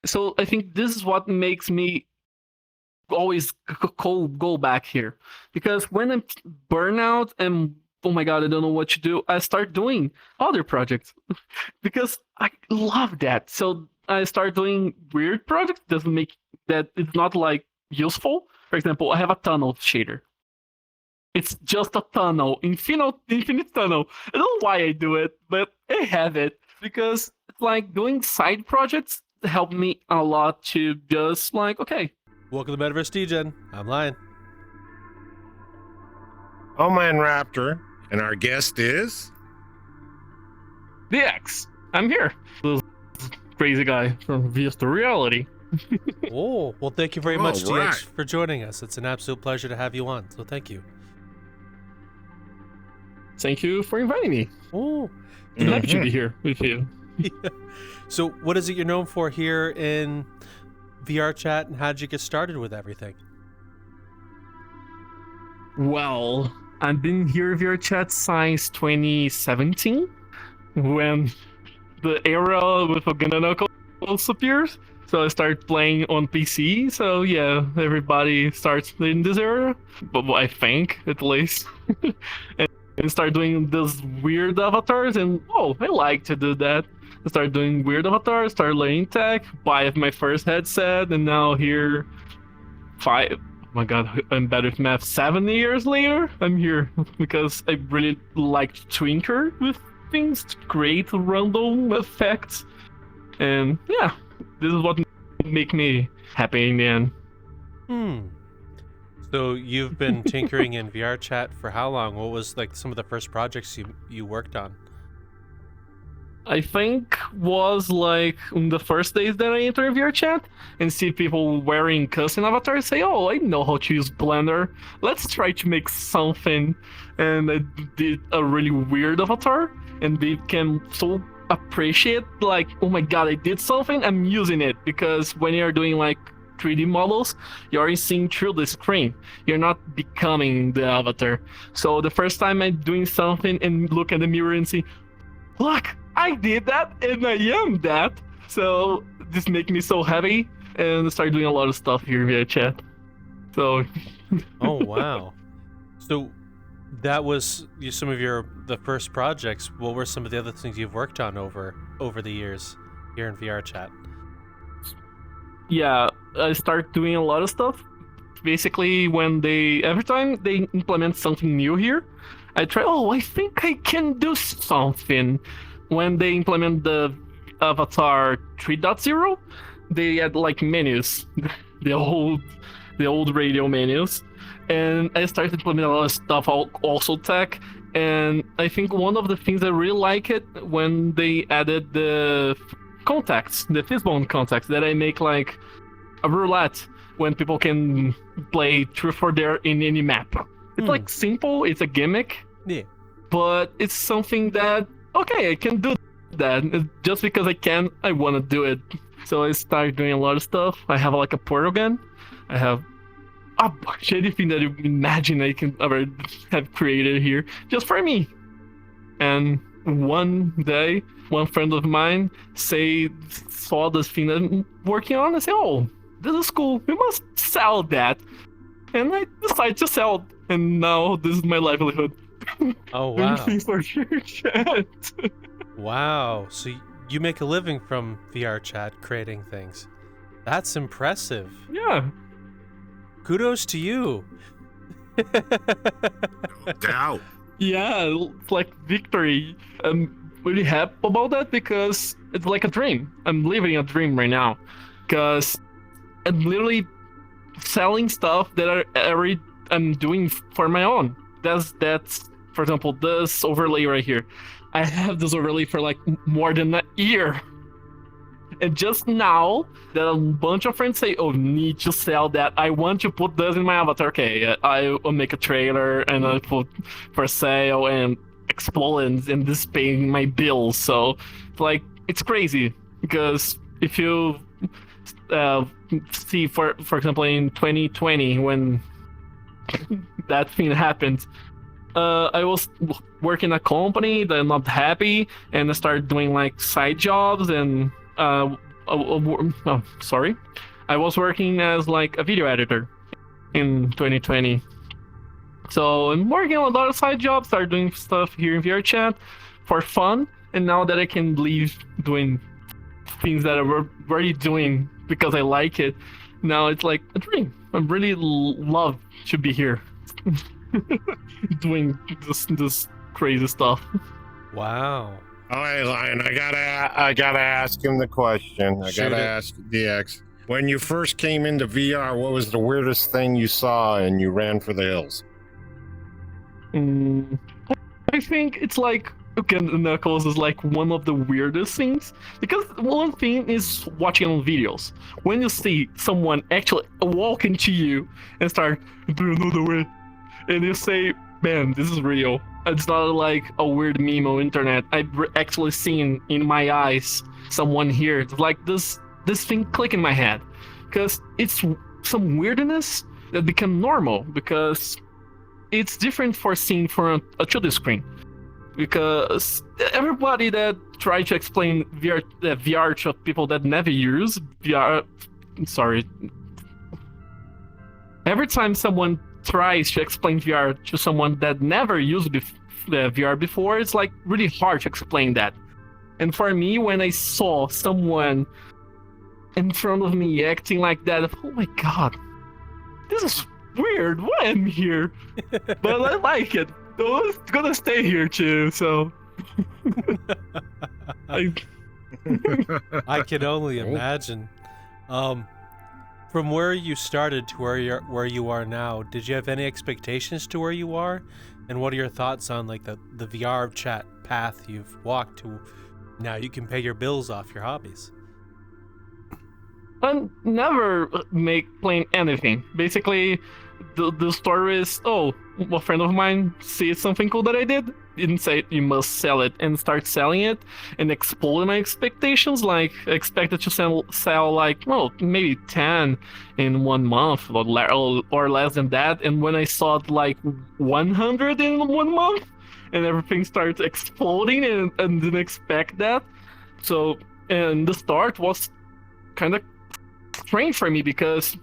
So I think this is what makes me always go back here, because when I'm burnout and oh my god, I don't know what to do, I start doing other projects because I love that. So I start doing weird projects doesn't make that it's not like useful. For example, I have a tunnel shader. It's just a tunnel, infinite tunnel. I don't know why I do it, but I have it because it's like doing side projects help me a lot to just like, okay. Welcome to Metaverse Degen. I'm Lion. I'm Raptor, and our guest is DX. I'm here. This crazy guy from virtualreality. Oh, well, thank you very much, DX, right. for joining us. It's an absolute pleasure to have you on, so thank you. Thank you for inviting me. Oh, I'm happy to be here with you. So what is it you're known for here in VRchat, and how did you get started with everything? Well, I've been here with VRchat since 2017, when the era with Gunna Knuckles appears. So I started playing on PC. So yeah, everybody starts in this era, but I think at least, and start doing those weird avatars. And oh, I like to do that. I started doing weird avatars, started learning tech, buy my first headset, and now here, oh my god, I'm bad with math. 7 years later, I'm here because I really like to tinker with things, to create random effects, and yeah, this is what make me happy in the end. So you've been tinkering in VRchat for how long? What was like some of the first projects you worked on? I think was like on the first days that I enter VRchat and see people wearing custom avatars, say, oh, I know how to use Blender. Let's try to make something. And I did a really weird avatar, and they can so appreciate, like, oh my god, I did something, I'm using it. Because when you're doing like 3D models, you're seeing through the screen. You're not becoming the avatar. So the first time I'm doing something and look at the mirror and see, look, I did that and I am that. So this makes me so happy, and start doing a lot of stuff here via chat. So Oh wow. So that was some of the first projects. What were some of the other things you've worked on over the years here in VRchat? yeah, I start doing a lot of stuff. Basically, every time they implement something new here, I try, oh, I think I can do something. When they implement the Avatar 3.0, they add like menus, the old radio menus, and I started implementing a lot of stuff, also tech. And I think one of the things I really like it when they added the contacts, the fishbone contacts, that I make like a roulette when people can play truth or dare in any map. It's like simple, it's a gimmick, Yeah. but it's something that, okay, I can do that. Just because I can, I want to do it. So I started doing a lot of stuff. I have like a portal gun. I have a bunch of anything that you imagine I can ever have created here, just for me. And one day, one friend of mine saw this thing that I'm working on and said, oh, this is cool, we must sell that. And I decided to sell it. And now this is my livelihood. Oh wow. Things for chat. Wow. So you make a living from VRchat creating things. That's impressive. Yeah. Kudos to you. Doubt. Yeah, it's like victory. I'm really happy about that because it's like a dream. I'm living a dream right now. Because I'm literally selling stuff that I'm doing for my own. That's for example, this overlay right here. I have this overlay for like more than a year. And just now that a bunch of friends say, oh, need to sell that, I want to put this in my avatar. Okay, I will make a trailer and I put for sale and explode and this paying my bills. So like, it's crazy because if you see, for example, in 2020 when that thing happened, I was working a company that I'm not happy, and I started doing like side jobs, and sorry, I was working as like a video editor in 2020. So I'm working on a lot of side jobs, start doing stuff here in VRChat for fun, and now that I can leave doing things that I were already doing because I like it, now it's like a dream. I really love to be here doing this crazy stuff. Wow. All right, Lion, I gotta ask him the question. I Shoot gotta it. ask DX. When you first came into VR, what was the weirdest thing you saw and you ran for the hills? I think it's like, okay, Knuckles is like one of the weirdest things, because one thing is watching on videos. When you see someone actually walk into you and start, do you know the way? And you say, man, this is real. It's not like a weird meme on internet. I've actually seen in my eyes someone here. It's like this thing click in my head, because it's some weirdness that become normal, because it's different for seeing from a 2D screen. Because everybody that try to explain VR to people that never use VR, sorry. Every time someone tries to explain VR to someone that never used VR before, it's like really hard to explain that. And for me, when I saw someone in front of me acting like that, oh my god, this is weird. Why am I here? But I like it. So I'm gonna stay here too. So I can only imagine. From where you started to where you are now, did you have any expectations to where you are? And what are your thoughts on like the VR chat path you've walked to? Now you can pay your bills off your hobbies. I never playing anything. Basically, the story is, oh, a friend of mine sees something cool that I didn't say you must sell it, and start selling it and explode my expectations. Like, I expected to sell like, well, maybe 10 in 1 month or less than that. And when I saw like 100 in 1 month, and everything started exploding, and didn't expect that. So, and the start was kind of strange for me, because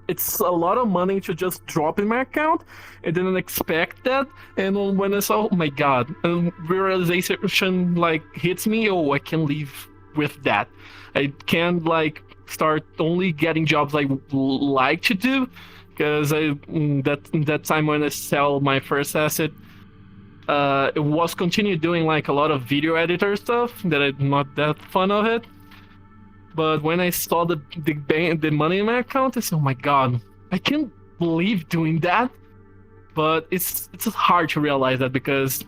it's a lot of money to just drop in my account. I didn't expect that. And when I saw, oh my god, and realization like hits me, oh, I can live with that. I can't like start only getting jobs I like to do, because that time when I sell my first asset, it was continue doing like a lot of video editor stuff that I'm not that fun of it. But when I saw the money in my account, I said, oh my god, I can't believe doing that. But it's hard to realize that, because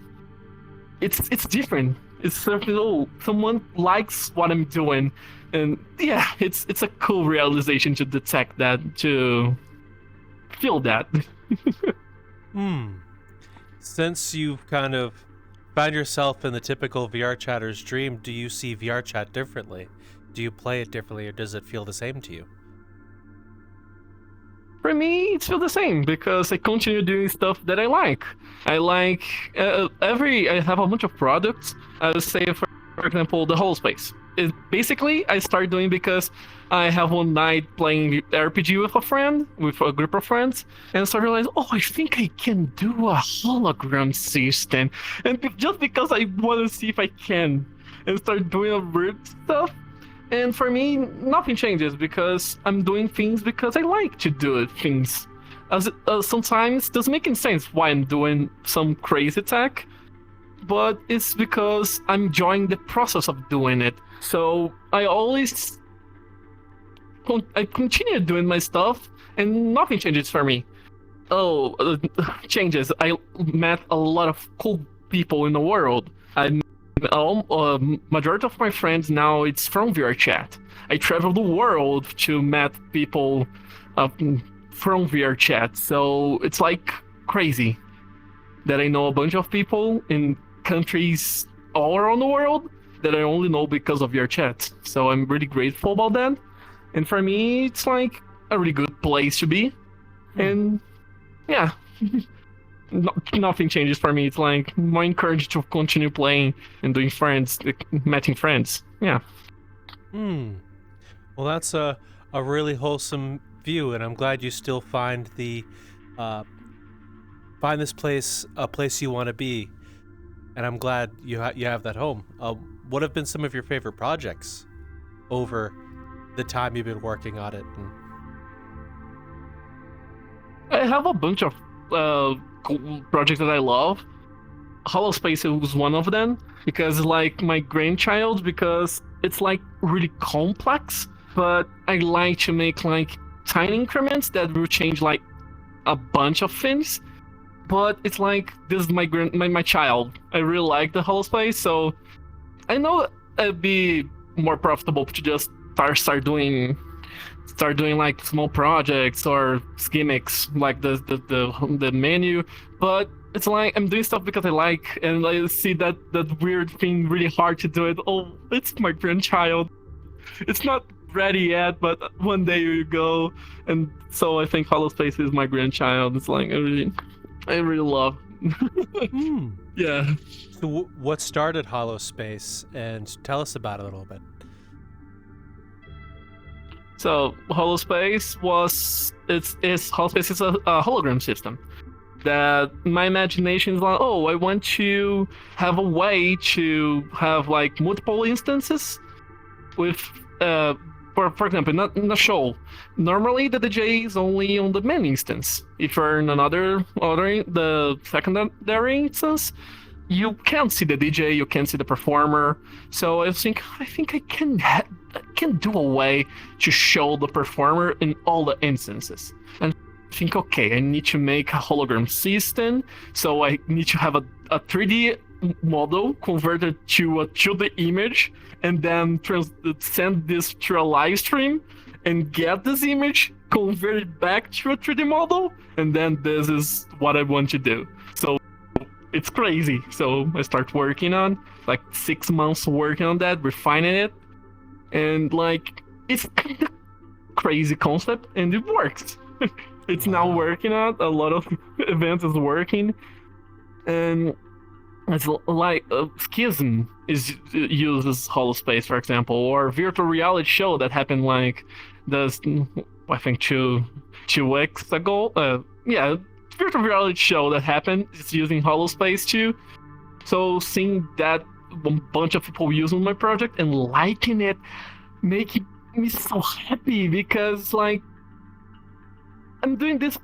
it's different. It's something, oh, someone likes what I'm doing. And yeah, it's a cool realization to detect that, to feel that. Since you've kind of found yourself in the typical VR chatter's dream, do you see VR chat differently? Do you play it differently, or does it feel the same to you? For me, it feels the same, because I continue doing stuff that I like. I like I have a bunch of products. I would say, for example, the Holospace. Basically, I started doing because I have one night playing RPG with a group of friends, and so I realized, oh, I think I can do a hologram system, and just because I want to see if I can, and start doing a weird stuff. And for me, nothing changes, because I'm doing things because I like to do things. Sometimes it doesn't make any sense why I'm doing some crazy tech, but it's because I'm enjoying the process of doing it. So I continue doing my stuff, and nothing changes for me. Changes. I met a lot of cool people in the world. Majority of my friends now, it's from VRChat. I travel the world to meet people from VRChat, so it's like crazy that I know a bunch of people in countries all around the world that I only know because of VRChat. So I'm really grateful about that. And for me, it's like a really good place to be. And yeah. Nothing changes for me. It's like more encouraged to continue playing and doing friends, meeting friends. Yeah. Well, that's a really wholesome view, and I'm glad you still find find this place a place you want to be, and I'm glad you have that home. What have been some of your favorite projects over the time you've been working on it? And... I have a bunch of cool projects that I love. Holospace was one of them because like my grandchild, because it's like really complex, but I like to make like tiny increments that will change like a bunch of things. But it's like this is my child. I really like the Holospace, so I know it'd be more profitable to just start doing like small projects or gimmicks like the menu. But it's like I'm doing stuff because I like, and I see that weird thing really hard to do it. Oh, it's my grandchild. It's not ready yet, but one day you go. And so I think Holospace is my grandchild. It's like I really love. Yeah. So what started Holospace, and tell us about it a little bit. So Holospace Holospace is a hologram system that my imagination is like, oh, I want to have a way to have like multiple instances with for example, in a show, normally the DJ is only on the main instance. If you're in the secondary instance, you can't see the DJ, you can't see the performer. So I think I can do a way to show the performer in all the instances. And I think, okay, I need to make a hologram system, so I need to have a 3D model converted to a 2D image, and then send this to a live stream and get this image, convert it back to a 3D model, and then this is what I want to do. So it's crazy. So I start working on like 6 months working on that, refining it, and like it's kind of crazy concept, and it works. It's now working out. A lot of events is working, and it's like Schism uses Holospace, for example, or virtual reality show that happened like I think two weeks ago. Virtual reality show that happened is using Holospace too. So seeing that a bunch of people using my project and liking it, making me so happy, because like I'm doing this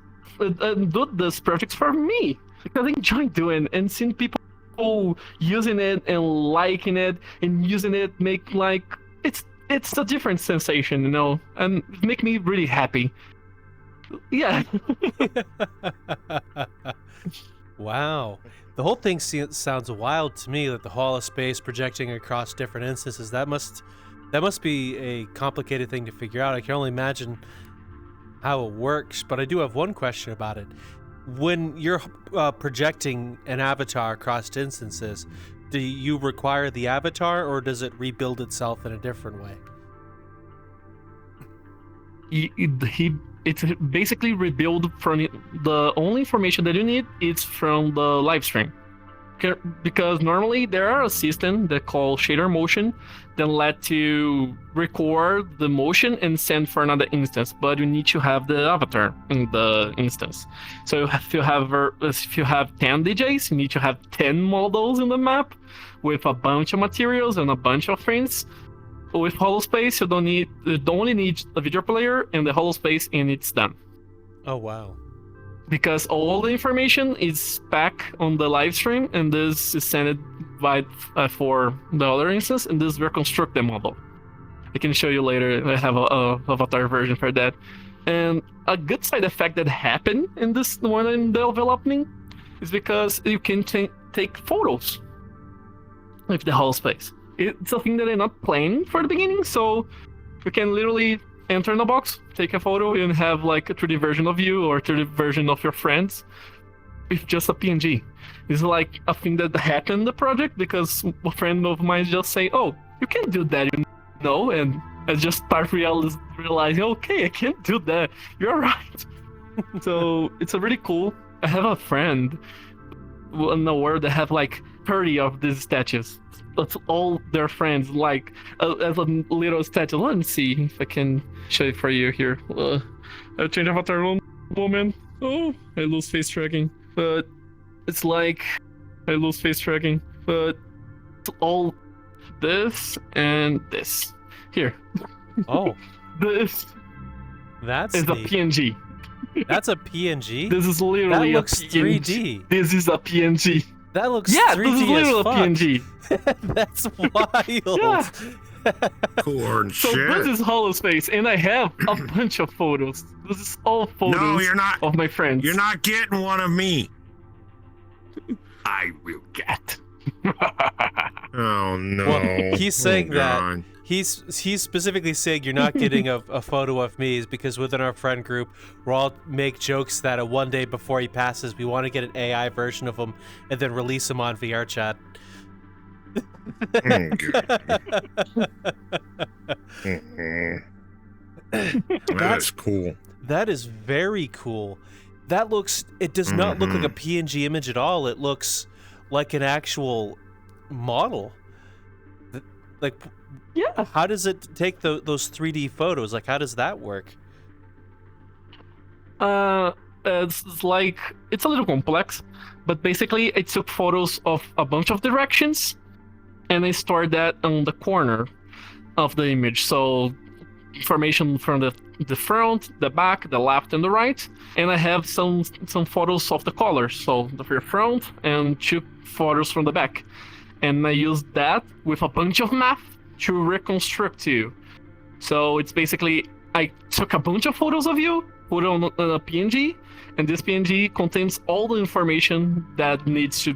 projects for me because I enjoy doing, and seeing people using it and liking it and using it make like it's a different sensation, and make me really happy. Yeah. Wow, the whole thing sounds wild to me, that the Holospace projecting across different instances. That must be a complicated thing to figure out. I can only imagine how it works, but I do have one question about it. When you're projecting an avatar across instances, do you require the avatar, or does it rebuild itself in a different way? It's basically rebuild from the only information that you need is from the live stream. Because normally there are a system that called shader motion that let you record the motion and send for another instance, but you need to have the avatar in the instance. So if you have 10 DJs, you need to have 10 models in the map with a bunch of materials and a bunch of things. With Holospace, you only need a video player and the Holospace, and it's done. Oh wow. Because all the information is back on the live stream, and this is sent for the other instance, and this will construct the model. I can show you later. I have a avatar version for that. And a good side effect that happened in this one I'm developing is because you can take photos with the Holospace. It's a thing that I'm not planning for the beginning, so you can literally enter in a box, take a photo, and have like a 3D version of you or 3D version of your friends with just a PNG. It's like a thing that happened in the project because a friend of mine just say, "Oh, you can't do that, and I just start realizing, okay, I can't do that. You're right." So it's a really cool. I have a friend in the world that have like 30 of these statues. that's all their friends, like as a little statue. Let me see if I can show it for you here. I'll change avatar one moment. Oh, I lose face tracking, but it's like I lose face tracking, but it's all this and this here. Oh, This that's is a neat. PNG. That's a PNG. This is literally That looks a PNG. 3D. This is a PNG. That looks Yeah, 3D this is literally a as fuck. PNG. That's wild. Yeah. Cool and So shit. this is Holospace, and I have a bunch of photos. This is all photos No, you're not. of my friends. You're not getting one of me. I will get. Oh no. Well, he's saying Oh, that God. he's specifically saying you're not getting a photo of me is because within our friend group we'll all make jokes that one day before he passes we want to get an AI version of him and then release him on VRChat. Mhm. That is cool. That is very cool. That looks. It does not look like a PNG image at all. It looks like an actual model. Like, Yeah. how does it take those 3D photos? Like, how does that work? It's like it's a little complex, but basically I took photos of a bunch of directions, and I stored that on the corner of the image. So information from the front, the back, the left, and the right, and I have some photos of the colors. So the front and 2 photos from the back, and I used that with a bunch of math to reconstruct you. So it's basically I took a bunch of photos of you, put it on a PNG, and this PNG contains all the information that needs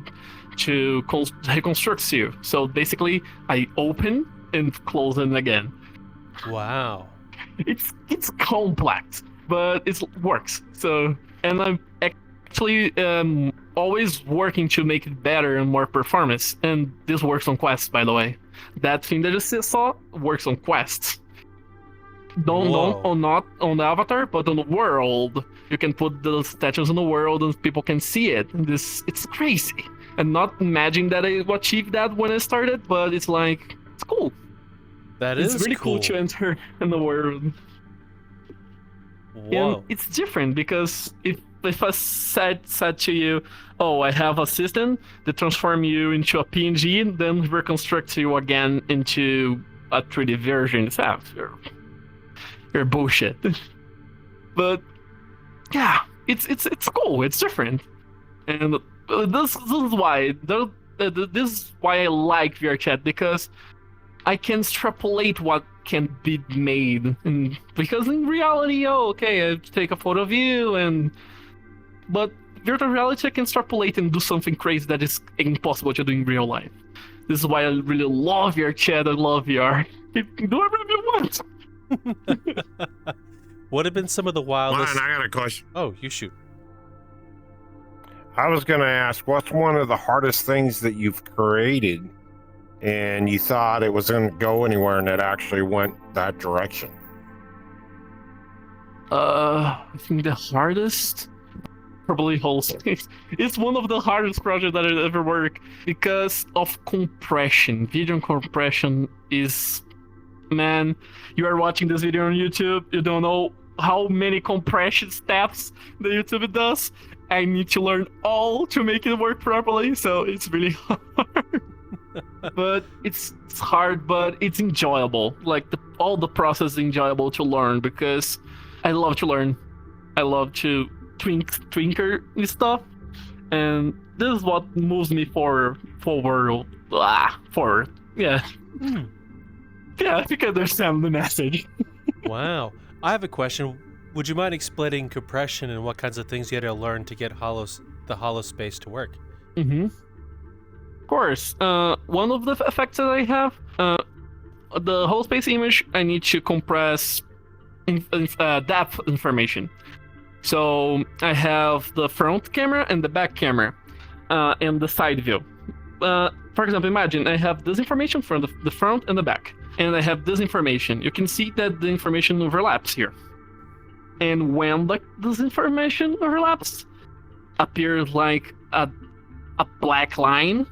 to reconstruct you. So basically, I open and close it again. Wow. It's complex, but it works. So, and I'm actually always working to make it better and more performance. And this works on Quest, by the way. That thing that you saw works on Quest. Not on the avatar, but on the world. You can put the statues in the world and people can see it. It's crazy. And not imagine that I achieved that when I started, but it's like it's cool. That is It's really cool to enter in the world. Whoa. And it's different because if I said to you, oh, I have a system that transform you into a PNG, then reconstruct you again into a 3D version, you're bullshit. But yeah, it's cool. It's different, and this is why this is why I like VRChat, because I can extrapolate what can be made, and because in reality, I take a photo of you, but virtual reality I can extrapolate and do something crazy that is impossible to do in real life. This is why I really love VRChat. I love VR. You can do whatever you want. What have been some of the wildest? Ryan, I got a question. Oh, you shoot. I was going to ask, what's one of the hardest things that you've created and you thought it was going to go anywhere and it actually went that direction? I think the hardest, probably Holospace. It's one of the hardest projects that I ever worked because of compression. Video compression is, man, you are watching this video on YouTube, you don't know how many compression steps the YouTube does. I need to learn all to make it work properly, so it's really hard. But it's hard, but it's enjoyable. Like all the process is enjoyable to learn because I love to learn. I love to twinker stuff, and this is what moves me forward. Yeah. Yeah, I think I understand the message. Wow. I have a question. Would you mind explaining compression and what kinds of things you had to learn to get the Holospace to work? Mm-hmm. Of course. One of the effects that I have, the Holospace image, I need to compress depth information. So I have the front camera and the back camera, and the side view. For example, imagine I have this information from the front and the back, and I have this information. You can see that the information overlaps here. And when this information overlaps, appears like a black line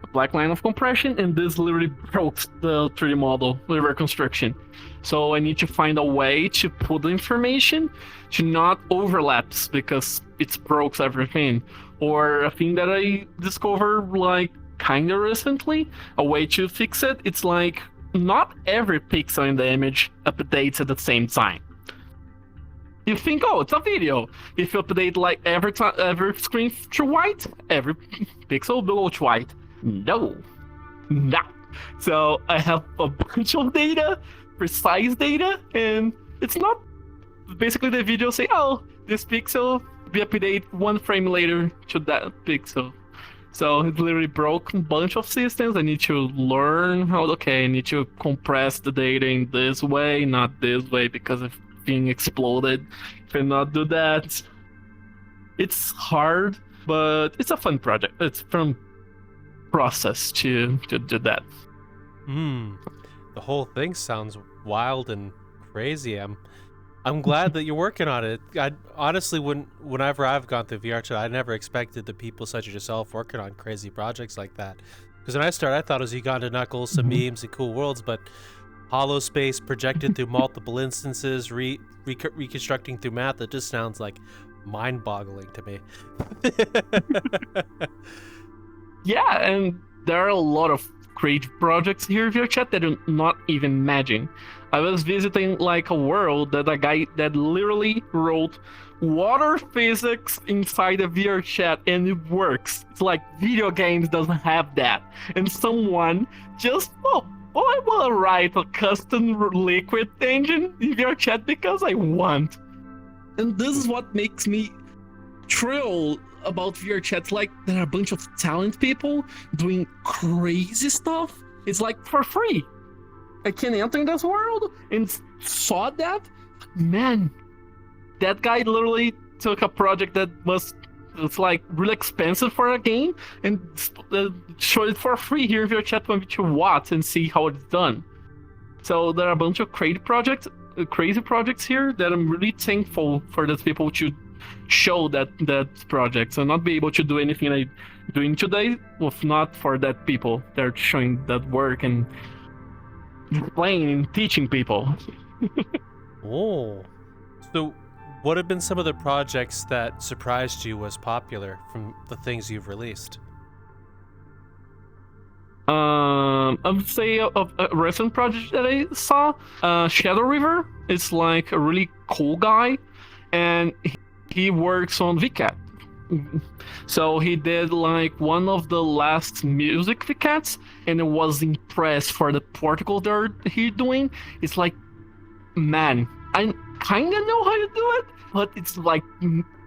a black line of compression, and this literally broke the 3D model, the reconstruction. So I need to find a way to put the information to not overlaps because it broke everything. Or a thing that I discovered like kinda recently, a way to fix it, it's like not every pixel in the image updates at the same time. You think, oh, it's a video. If you update like every screen to white, every pixel will go to white. No, not. So I have a bunch of data, precise data, and it's not basically the video say, oh, this pixel be updated 1 frame later to that pixel. So it literally broke a bunch of systems. I need to learn how, okay, I need to compress the data in this way, not this way, because if being exploded, if I not do that, it's hard, but it's a fun project. It's a fun process to do that. The whole thing sounds wild and crazy. I'm glad that you're working on it. I honestly whenever I've gone through VRChat, I never expected the people such as yourself working on crazy projects like that. Because when I started, I thought it was Uganda Knuckles, some memes and cool worlds, but hollow space projected through multiple instances, reconstructing through math, it just sounds like mind-boggling to me. Yeah, and there are a lot of great projects here in VRChat that I'm not even imagine. I was visiting like a world that a guy that literally wrote water physics inside a VRChat and it works. It's like video games doesn't have that. And someone just, I want to write a custom liquid engine in VRChat because I want. And this is what makes me thrill about VRChat. Like, there are a bunch of talented people doing crazy stuff. It's like for free. I can enter in this world and saw that. Man, that guy literally took a project that it's like really expensive for a game and showed it for free here in VRChat for me to watch and see how it's done. So there are a bunch of crazy projects here that I'm really thankful for those people to show that project and not be able to do anything I'm doing today if not for that people. They're showing that work and playing and teaching people. Oh, so what have been some of the projects that surprised you as popular from the things you've released? I would say a recent project that I saw, Shadow River. It's like a really cool guy, and he works on VCAT. So he did like one of the last music VCATs, and I was impressed for the particle that he's doing. It's like, man, I kind of know how to do it, but it's like,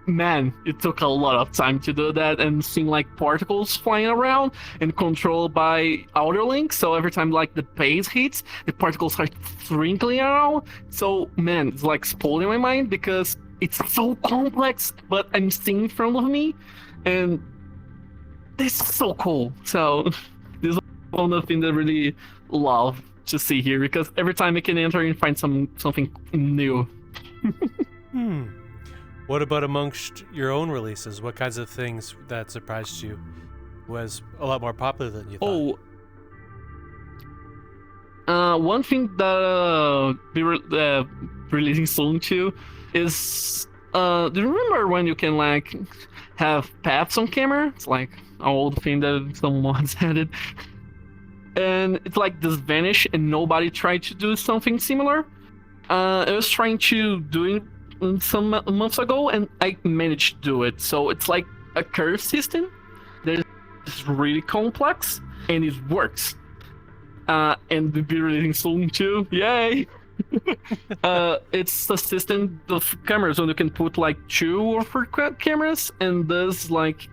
man, it took a lot of time to do that and seeing like particles flying around and controlled by outer links. So every time like the base hits, the particles start sprinkling around. So man, it's like exploding my mind because it's so complex, but I'm seeing in front of me, and this is so cool. So this is one of the things that I really love to see here because every time I can enter and find something new. What about amongst your own releases? What kinds of things that surprised you was a lot more popular than you thought? One thing that we're releasing soon too is do you remember when you can like have paths on camera? It's like an old thing that some mods added. And it's like this vanish and nobody tried to do something similar. I was trying to do it some months ago and I managed to do it. So it's like a curve system that is really complex and it works. And we'll be releasing soon too. Yay! It's a system of cameras when you can put like 2 or 4 cameras and this like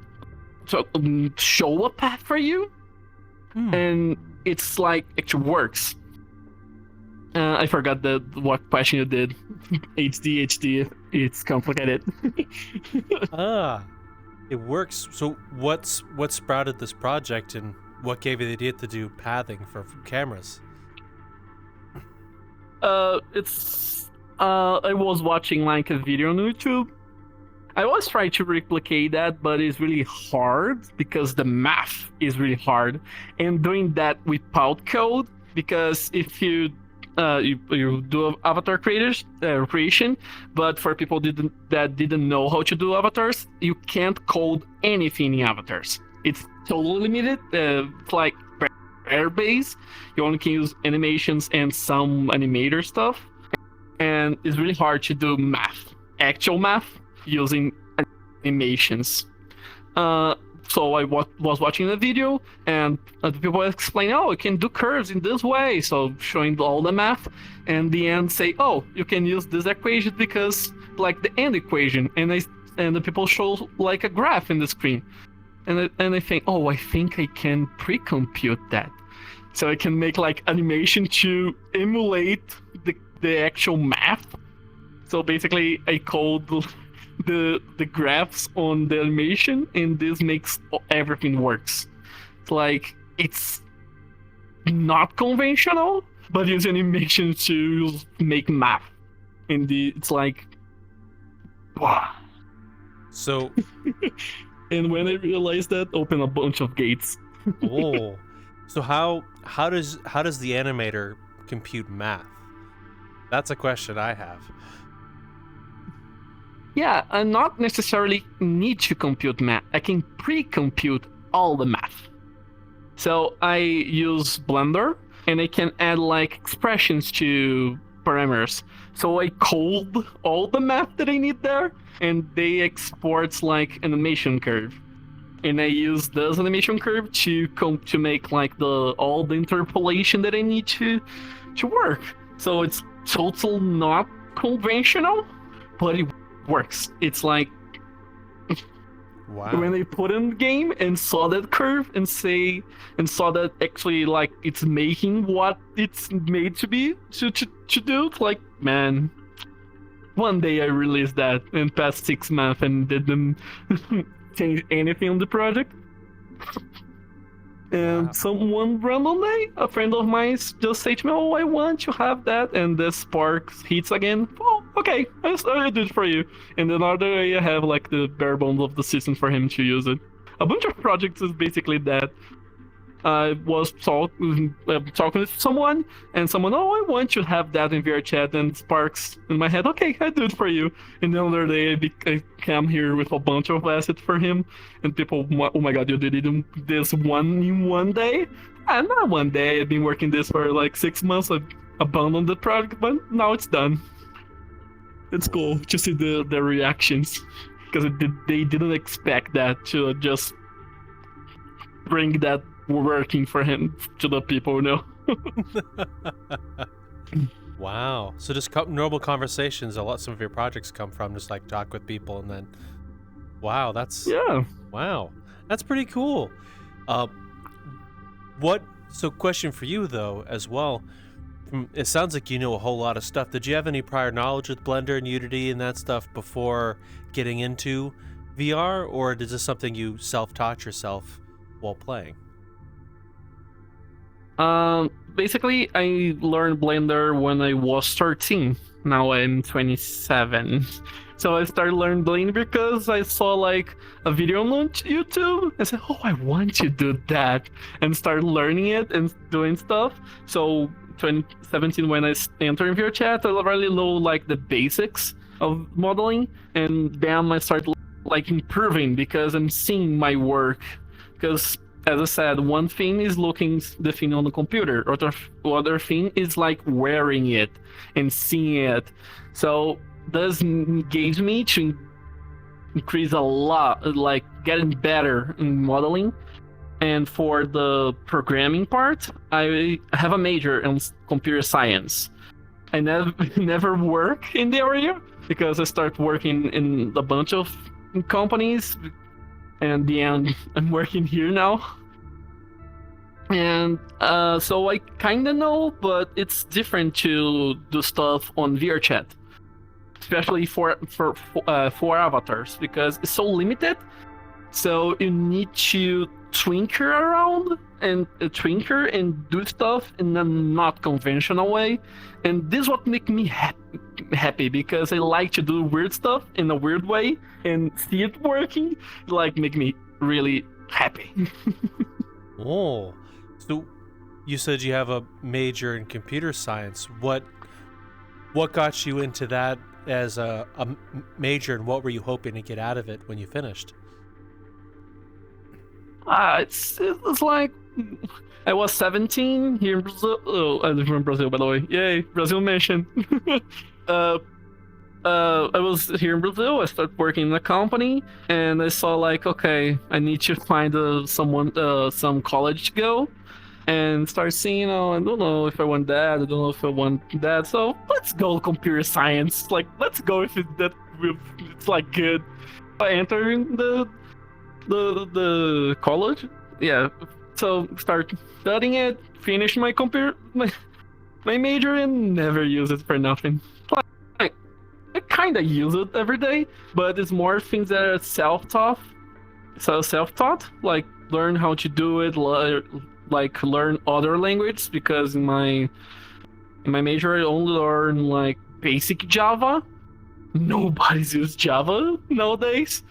show a path for you. And it's like it works. I forgot what question you did. HD, it's complicated. It works. So what sprouted this project and what gave you the idea to do pathing for cameras? I was watching like a video on YouTube I was trying to replicate that, but it's really hard because the math is really hard, and doing that without code. Because if you you do avatar creation, but for people that didn't know how to do avatars, you can't code anything in avatars. It's totally limited. It's like air base. You only can use animations and some animator stuff, and it's really hard to do math, actual math, using animations. So I was watching the video, and the people explain, oh, you can do curves in this way, so showing all the math, and the end say, oh, you can use this equation because like the end equation, and the people show like a graph in the screen, and I think, oh, I think I can pre-compute that, so I can make like animation to emulate the actual math. So basically, I code the graphs on the animation, and this makes everything works. It's like, it's not conventional, but use animation to make math. And it's like, wow. So, and when I realized that, open a bunch of gates. oh, so how does the animator compute math? That's a question I have. Yeah, I not necessarily need to compute math. I can pre-compute all the math. So I use Blender, and I can add like expressions to parameters. So I code all the math that I need there, and they exports like animation curve. And I use this animation curve to make like all the interpolation that I need to work. So it's total not conventional, but it works. It's like, wow. When I put in the game and saw that curve and saw that actually like it's making what it's made to be to do. It's like, man, one day I released that in past 6 months and didn't change anything on the project. And Wow. someone randomly, a friend of mine, just say to me, oh, I want to have that, and the spark hits again. Oh, okay, I did it for you. And another day I have like the bare bones of the system for him to use it. A bunch of projects is basically that. I was talking with someone, and someone, oh, I want to have that in VRChat, and sparks in my head, okay, I do it for you. And the other day I came here with a bunch of assets for him, and people, oh my god, you did this in one day? And not one day, I've been working this for like 6 months, I abandoned the project, but now it's done. It's cool to see the reactions, because they didn't expect that to just bring that working for him to the people, you know. Wow. So just normal conversations, some of your projects come from, just like talk with people, and then, wow, that's pretty cool. So question for you though as well, it sounds like you know a whole lot of stuff. Did you have any prior knowledge with Blender and Unity and that stuff before getting into VR, or is this something you self-taught yourself while playing? Basically, I learned Blender when I was 13. Now I'm 27. So I started learning Blender because I saw like a video on YouTube. I said, oh, I want to do that. And started learning it and doing stuff. So 2017, when I entered VRChat, I really know like the basics of modeling. And then I started like improving because I'm seeing my work. Because as I said, one thing is looking the thing on the computer, other thing is like wearing it and seeing it. So this engaged me to increase a lot, like getting better in modeling. And for the programming part, I have a major in computer science. I never work in the area because I start working in a bunch of companies. And the end, I'm working here now. And so I kind of know, but it's different to do stuff on VRChat, especially for avatars, because it's so limited. So you need to twinker around and twinker and do stuff in a not conventional way, and this what make me happy because I like to do weird stuff in a weird way and see it working. Like make me really happy. Oh, so you said you have a major in computer science. What got you into that as a major, and what were you hoping to get out of it when you finished? It's like I was 17 here in Brazil. Oh, I live in Brazil, by the way. Yay, Brazil mention. I was here in Brazil. I started working in a company, and I saw like, okay, I need to find some college to go, and start seeing, oh, I don't know if I want that. I don't know if I want that. So let's go computer science. Like, let's go if it's like good. I entered the college, yeah. So start studying it, finish my major, and never use it for nothing. Like I kind of use it every day, but it's more things that are self-taught. So self-taught, like learn how to do it, like learn other languages, because in my major I only learn like basic Java. Nobody's used Java nowadays.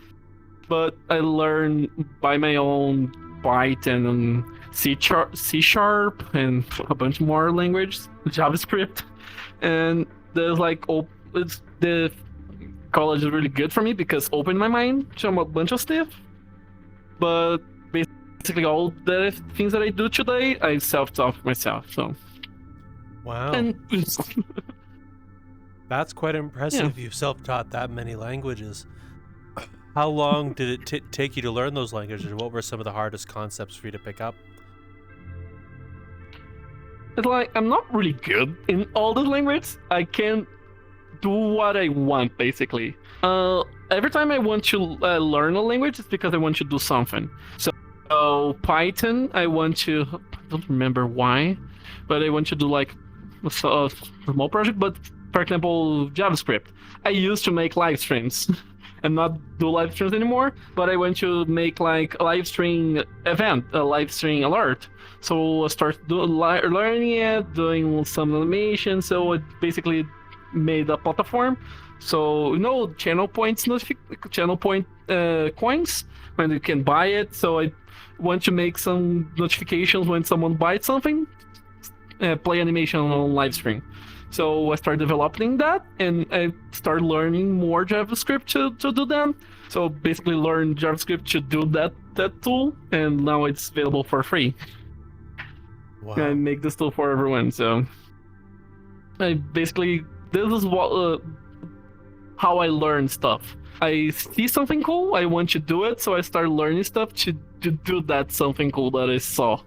But I learn by my own Python and C Sharp and a bunch more languages, JavaScript, and there's like the college is really good for me because opened my mind to a bunch of stuff. But basically all the things that I do today, I self-taught myself. So wow, and that's quite impressive. Yeah. You've self-taught that many languages. How long did it take you to learn those languages? What were some of the hardest concepts for you to pick up? It's like I'm not really good in all the languages. I can do what I want, basically. Every time I want to learn a language, it's because I want to do something. So Python, I don't remember why, but I want to do like a small project. But for example, JavaScript, I used to make live streams. And not do live streams anymore, but I want to make like a live stream event, a live stream alert. So I start learning it, doing some animation. So it basically made a platform. So channel point coins when you can buy it. So I want to make some notifications when someone buys something, play animation on live stream. So I started developing that, and I started learning more JavaScript to do that. So basically learn JavaScript to do that tool, and now it's available for free. Wow. I make this tool for everyone. So this is how I learn stuff. I see something cool, I want to do it, so I start learning stuff to do that something cool that I saw.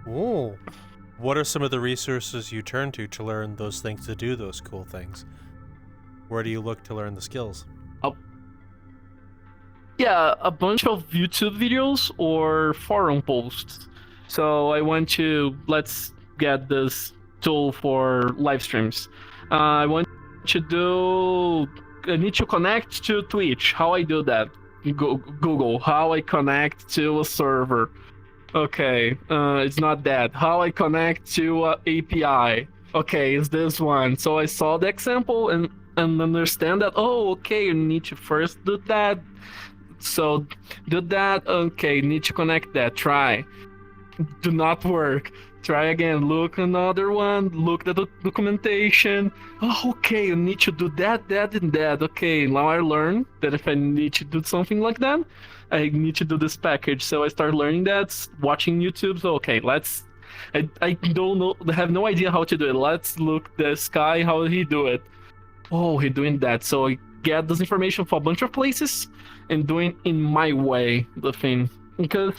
Oh. What are some of the resources you turn to learn those things, to do those cool things? Where do you look to learn the skills? Yeah, a bunch of YouTube videos or forum posts. So I went to, let's get this tool for live streams. I need to connect to Twitch. How I do that? Google, how I connect to a server. Okay, it's not that. How I connect to API. Okay, it's this one. So I saw the example and understand that, oh, okay, you need to first do that. So do that, okay, need to connect that, try. Do not work. Try again, look another one, look at the documentation. Oh, okay, you need to do that, and that. Okay, now I learn that if I need to do something like that, I need to do this package. So I start learning that, watching YouTube. So okay, I don't know, I have no idea how to do it. Let's look this guy, how he do it. Oh, he doing that. So I get this information from a bunch of places and doing in my way the thing. Because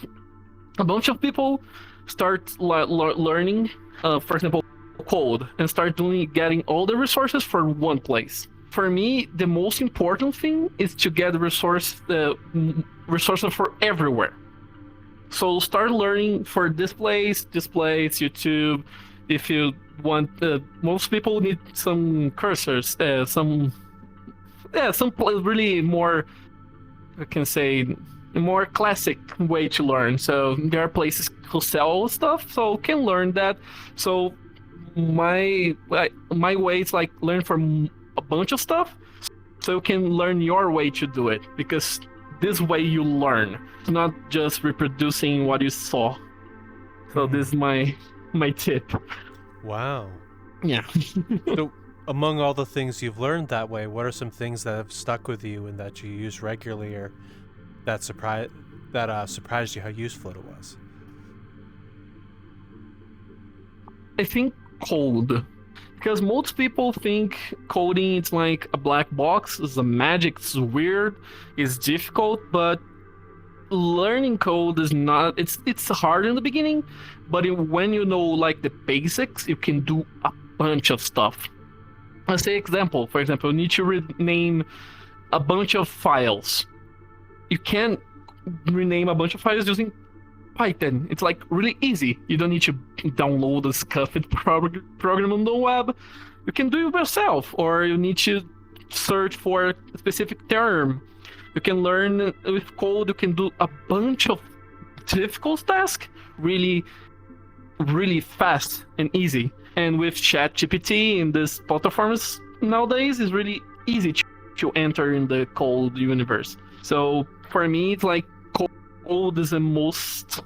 a bunch of people start learning, for example, code, and start getting all the resources for one place. For me, the most important thing is to get resources for everywhere. So start learning for displays, YouTube. If you want, most people need some cursors, some really more, I can say, more classic way to learn. So there are places who sell stuff, so can learn that. So my way is like learn from a bunch of stuff, so you can learn your way to do it, because this way you learn. It's not just reproducing what you saw. So this is my tip. Wow. Yeah. So, among all the things you've learned that way, what are some things that have stuck with you and that you use regularly, or that surprised you how useful it was? I think code. Because most people think coding is like a black box, it's a magic, it's weird, it's difficult, but learning code is not, it's hard in the beginning, but when you know like the basics, you can do a bunch of stuff. Let's say example, for example, you need to rename a bunch of files. You can rename a bunch of files using Python. It's like really easy. You don't need to download a scuffed program on the web. You can do it yourself, or you need to search for a specific term. You can learn with code. You can do a bunch of difficult tasks really, really fast and easy. And with ChatGPT and these platforms nowadays, it's really easy to enter in the code universe. So for me, it's like code is the most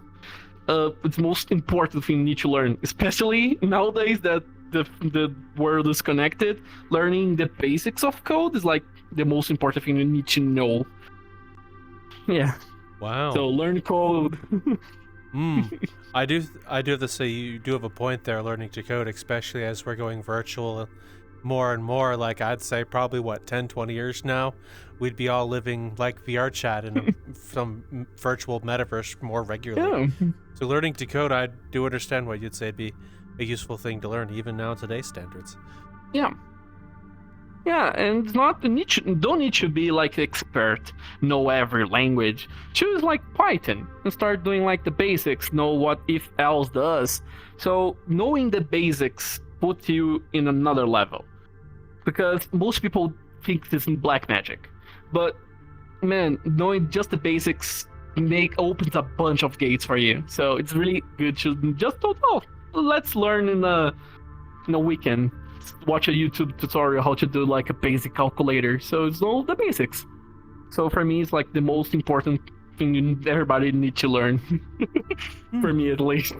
important thing you need to learn, especially nowadays that the world is connected. Learning the basics of code is like the most important thing you need to know. Yeah. Wow. So learn code. I do have to say, you do have a point there, learning to code, especially as we're going virtual more and more. Like, I'd say probably 10-20 years now, we'd be all living like VRchat in some virtual metaverse more regularly. Yeah. So learning to code, I do understand why you'd say it'd be a useful thing to learn, even now in today's standards. Yeah. Yeah, and don't need to be like expert, know every language. Choose like Python and start doing like the basics, know what if else does. So knowing the basics puts you in another level. Because most people think this is black magic. But man, knowing just the basics opens a bunch of gates for you. So it's really good to just let's learn in a weekend. Watch a YouTube tutorial how to do like a basic calculator. So it's all the basics. So for me, it's like the most important thing everybody needs to learn. For me, at least.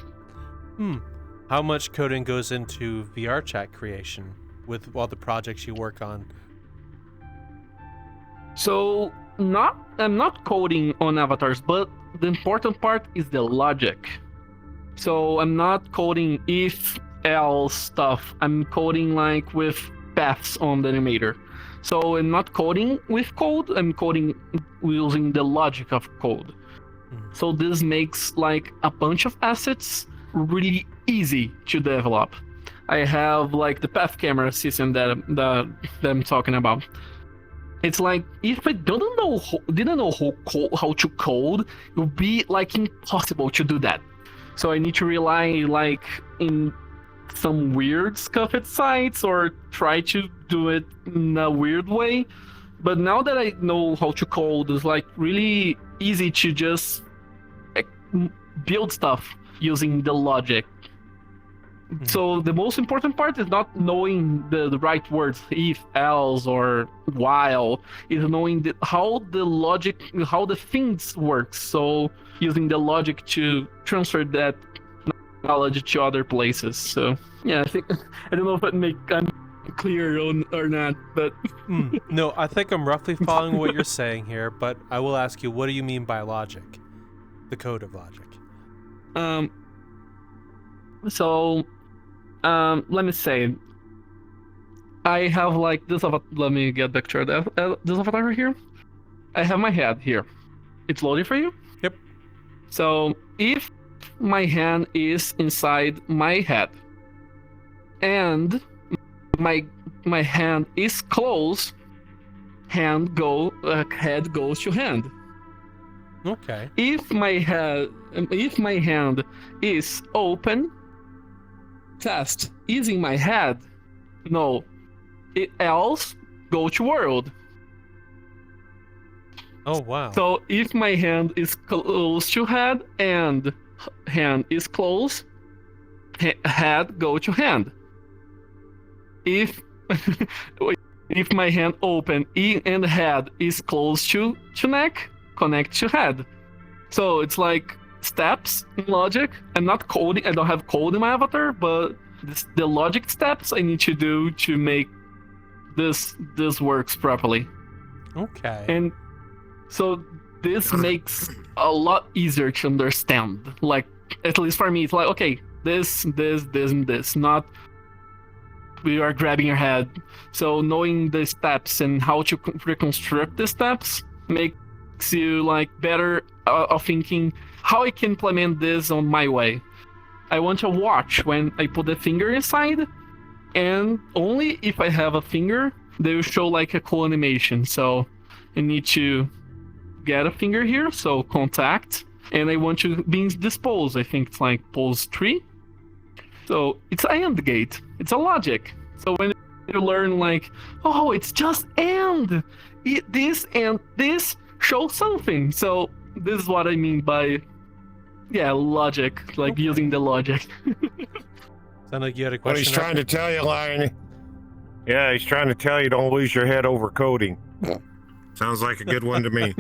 How much coding goes into VRchat creation with all the projects you work on? So I'm not coding on avatars, but the important part is the logic. So I'm not coding if else stuff. I'm coding like with paths on the animator. So I'm not coding with code, I'm coding using the logic of code. So this makes like a bunch of assets really easy to develop. I have like the path camera system that I'm talking about. It's like if I didn't know how to code, it would be like impossible to do that. So I need to rely like in some weird scuffed sites or try to do it in a weird way. But now that I know how to code, it's like really easy to just build stuff using the logic. So the most important part is not knowing the right words, if, else, or while. Is knowing how the things works. So using the logic to transfer that knowledge to other places. So yeah, I don't know if I'm clear or not, but no, I think I'm roughly following what you're saying here. But I will ask you, what do you mean by logic? The code of logic. Let me say, I have like this let me get back to this avatar here. I have my head here. It's loading for you? Yep. So if my hand is inside my head and my hand is closed, head goes to hand. Okay. If my hand is open, test is in my head, no, else go to world. Oh, wow. So if my hand is close to head and hand is close, head go to hand. If if my hand open and head is close to neck, connect to head. So it's like steps in logic. I'm not coding. I don't have code in my avatar, but the logic steps I need to do to make this works properly. Okay. And so this makes a lot easier to understand. Like, at least for me, it's like, okay, this, and this. Not we are grabbing your head. So knowing the steps and how to reconstruct the steps makes you like better of thinking how I can implement this on my way. I want to watch when I put the finger inside, and only if I have a finger, they will show like a cool animation. So I need to get a finger here, so contact, and I want to be disposed. I think it's like pose 3. So it's a AND gate. It's a logic. So when you learn like, oh, it's just AND. This and this show something. So this is what I mean by, logic. Like using the logic. Sound like you had a question. What he's trying to tell you, Lion. Yeah, he's trying to tell you don't lose your head over coding. Sounds like a good one to me.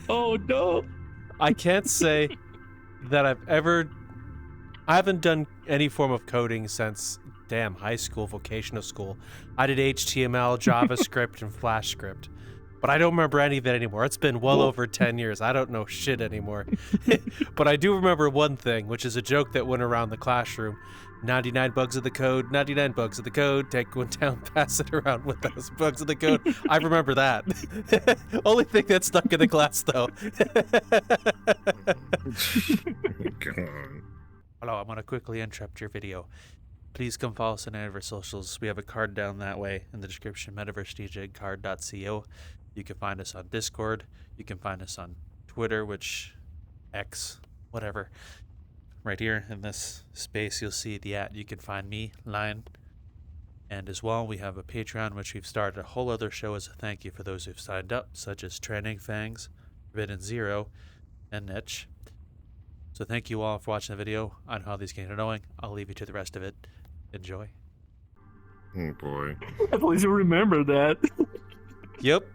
Oh no! I can't say that I haven't done any form of coding since high school, vocational school. I did HTML, JavaScript, and Flash script. But I don't remember any of it anymore. It's been well over 10 years. I don't know shit anymore. But I do remember one thing, which is a joke that went around the classroom. 99 bugs of the code, 99 bugs of the code, take one down, pass it around with those bugs of the code. I remember that. Only thing that stuck in the class, though. Hello, I'm going to quickly interrupt your video. Please come follow us on any of our socials. We have a card down that way in the description, Metaversedegen card.co. You can find us on Discord. You can find us on Twitter, which X, whatever. Right here in this space, you'll see the @ you can find me, Lion. And as well, we have a Patreon, which we've started a whole other show as a thank you for those who've signed up, such as Training Fangs, Forbidden Zero, and Niche. So thank you all for watching the video on how these games are going. I'll leave you to the rest of it. Enjoy. Oh boy. At least you remember that. Yep.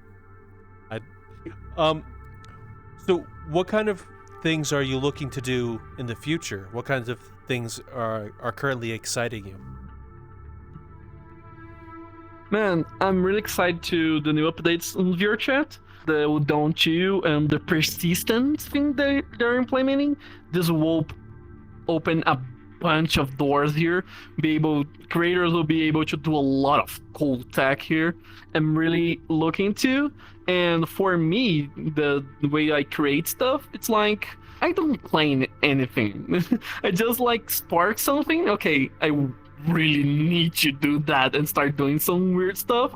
So what kind of things are you looking to do in the future? What kinds of things are currently exciting you? Man, I'm really excited to the new updates on VRChat. The Dawn 2 and the persistence thing they're implementing. This will open a bunch of doors here. Creators will be able to do a lot of cool tech here. I'm really looking to. And for me, the way I create stuff, it's like I don't plan anything. I just like spark something. Okay, I really need to do that and start doing some weird stuff.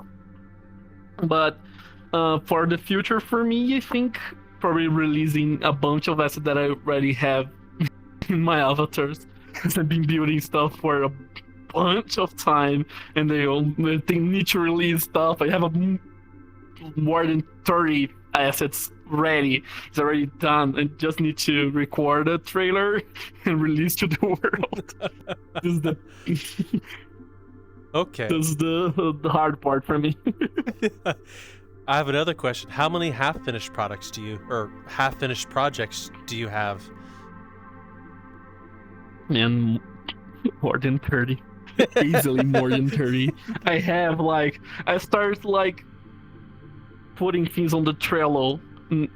But for the future, for me, I think probably releasing a bunch of assets that I already have in my avatars. Because I've been building stuff for a bunch of time, and they need to release stuff. I have more than 30 assets ready. It's already done. I just need to record a trailer and release to the world. This is the Okay. This is the hard part for me. I have another question. How many half-finished projects do you have? Man, more than 30. Easily more than 30. I have I start putting things on the Trello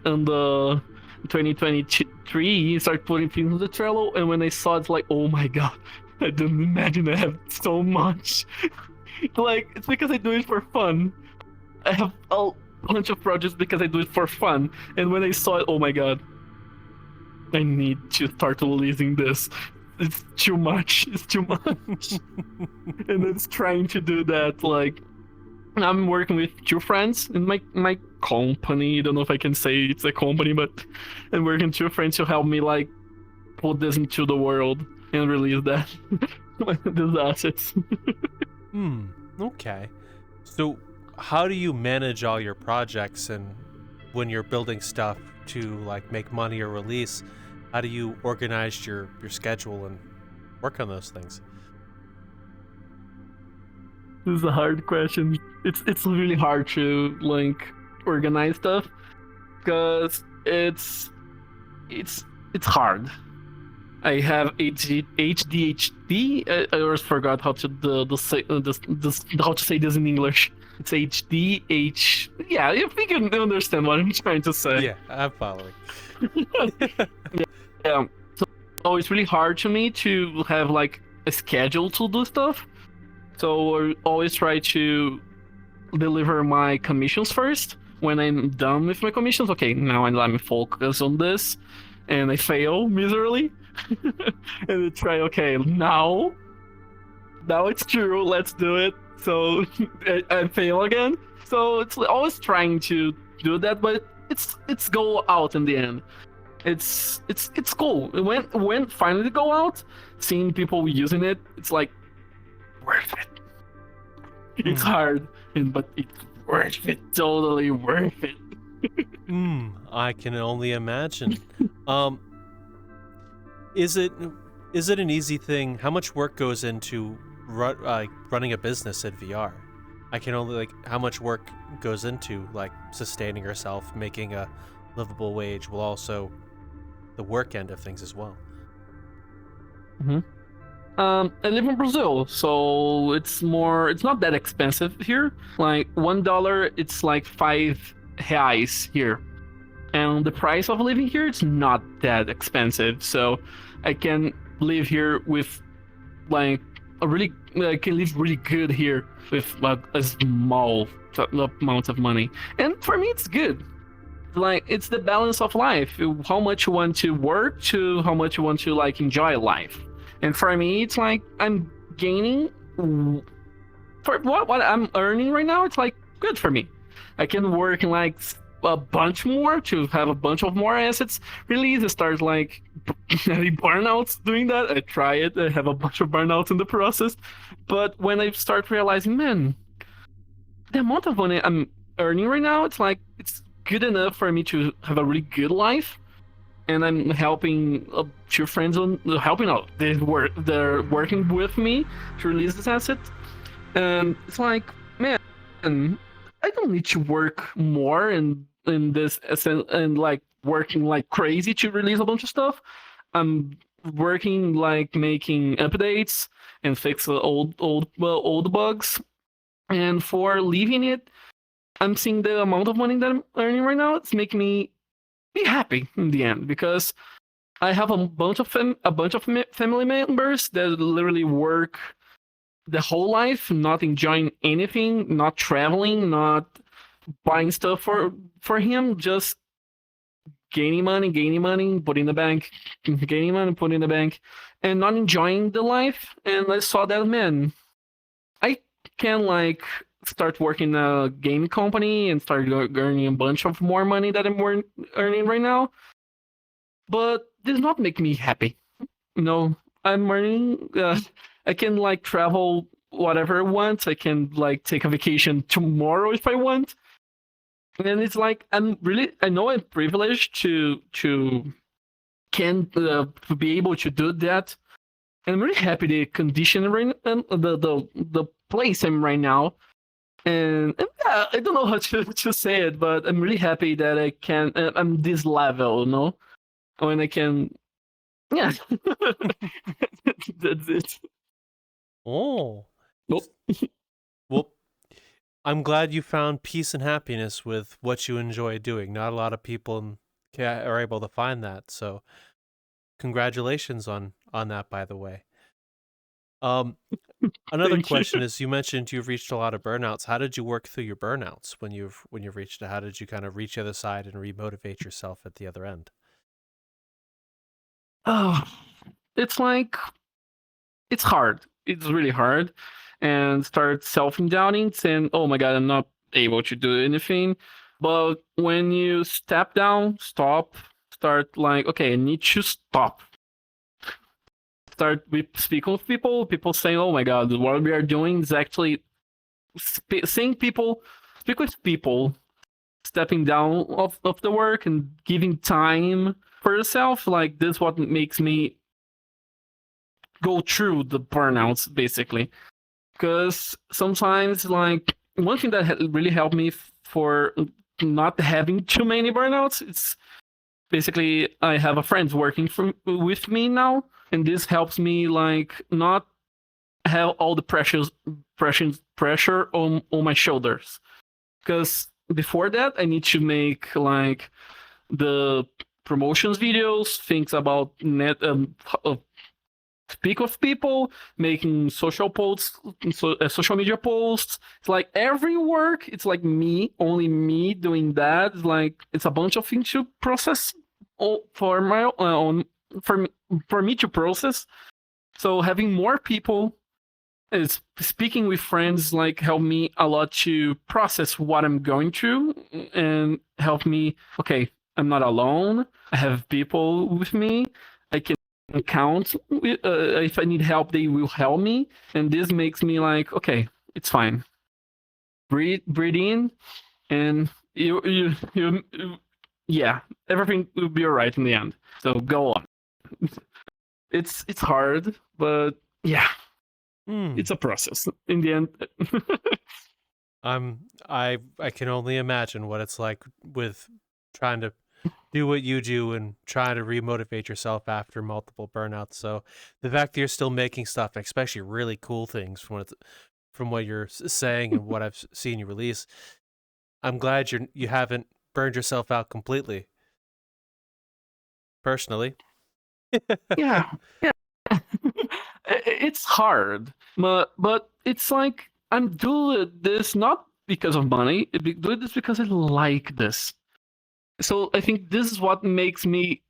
on the 2023. Start putting things on the Trello, and when I saw it, oh my god, I didn't imagine I have so much. It's because I do it for fun. I have a bunch of projects because I do it for fun, and when I saw it, oh my god, I need to start releasing this. It's too much. It's too much. And it's trying to do that. I'm working with 2 friends in my company. I don't know if I can say it's a company, but I'm working with 2 friends to help me put this into the world and release that. These assets. Okay. So how do you manage all your projects, and when you're building stuff to like make money or release, how do you organize your schedule and work on those things? This is a hard question. It's really hard to like organize stuff because it's hard. I have ADHD. I always forgot how to how to say this in English. It's HDH. Yeah, if you can understand what I'm trying to say. Yeah, I'm following. Yeah. So it's really hard to me to have like a schedule to do stuff. So I always try to deliver my commissions first. When I'm done with my commissions, okay, now I'm focused on this, and I fail miserably. And I try, okay, now it's true, let's do it. So I fail again. So it's always trying to do that, but it's go out in the end. It's cool. When finally go out, seeing people using it, it's like worth it. It's hard, but it's worth it. Totally worth it. I can only imagine. Is it an easy thing? How much work goes into running a business in VR? I can only how much work goes into like sustaining yourself, making a livable wage, while also the work end of things as well. I live in Brazil, so it's not that expensive here. Like $1, it's like R$5 here. And the price of living here, it's not that expensive. So I can live here with like I can live really good here with like a small amount of money. And for me, it's good. Like, it's the balance of life. How much you want to work to how much you want to like enjoy life. And for me, it's like I'm gaining for what I'm earning right now. It's like good for me. I can work in like a bunch more to have a bunch of more assets released. I start like having burnouts doing that. I try it. I have a bunch of burnouts in the process. But when I start realizing, man, the amount of money I'm earning right now, it's like it's good enough for me to have a really good life. And I'm helping two friends on helping out. They're working with me to release this asset, and it's like, man, I don't need to work more in this asset and like working like crazy to release a bunch of stuff. I'm working like making updates and fix the old bugs, and for leaving it, I'm seeing the amount of money that I'm earning right now. It's making me be happy in the end, because I have a bunch of family members that literally work the whole life, not enjoying anything, not traveling, not buying stuff for him, just gaining money, put in the bank, gaining money, put in the bank, and not enjoying the life. And I saw that, man, I can like start working in a game company and start earning a bunch of more money that I'm earning right now. But this not make me happy. I'm earning. I can like travel whatever I want. I can like take a vacation tomorrow if I want. And it's like I know I'm privileged to be able to do that. And I'm really happy the condition right the place I'm right now. And I don't know how to say it, but I'm really happy that I'm this level, when I can, yeah. That's it. Oh. Nope. Well, I'm glad you found peace and happiness with what you enjoy doing. Not a lot of people are able to find that, so congratulations on that, by the way. Another question is, you mentioned you've reached a lot of burnouts. How did you work through your burnouts when you've reached it? How did you kind of reach the other side and remotivate yourself at the other end? Oh, it's like, it's hard. It's really hard. And start self-doubting, saying, oh my God, I'm not able to do anything. But when you step down, start like, okay, I need to stop. Start speaking with people saying, oh my God, what we are doing is actually speak with people, stepping down of the work and giving time for yourself, like this is what makes me go through the burnouts, basically. Because sometimes, like, one thing that really helped me for not having too many burnouts, it's basically I have a friend working with me now, and this helps me, like, not have all the pressure on my shoulders. Because before that, I need to make, like, the promotions videos, things about speak of people, making social posts, social media posts. It's like every work, it's like only me doing that. It's like it's a bunch of things to process for my own, for me to process. So having more people is speaking with friends, like, help me a lot to process what I'm going through and help me. Okay, I'm not alone. I have people with me. I can count. If I need help, they will help me, and this makes me like, okay, it's fine. Breathe in, and yeah, everything will be alright in the end. So go on. It's hard, but yeah, it's a process in the end. I can only imagine what it's like with trying to do what you do and trying to remotivate yourself after multiple burnouts. So the fact that you're still making stuff, especially really cool things from what you're saying and what I've seen you release, I'm glad you haven't burned yourself out completely. Personally. yeah. It's hard, but it's like I'm doing this not because of money. I'm doing this because I like this. So I think this is what makes me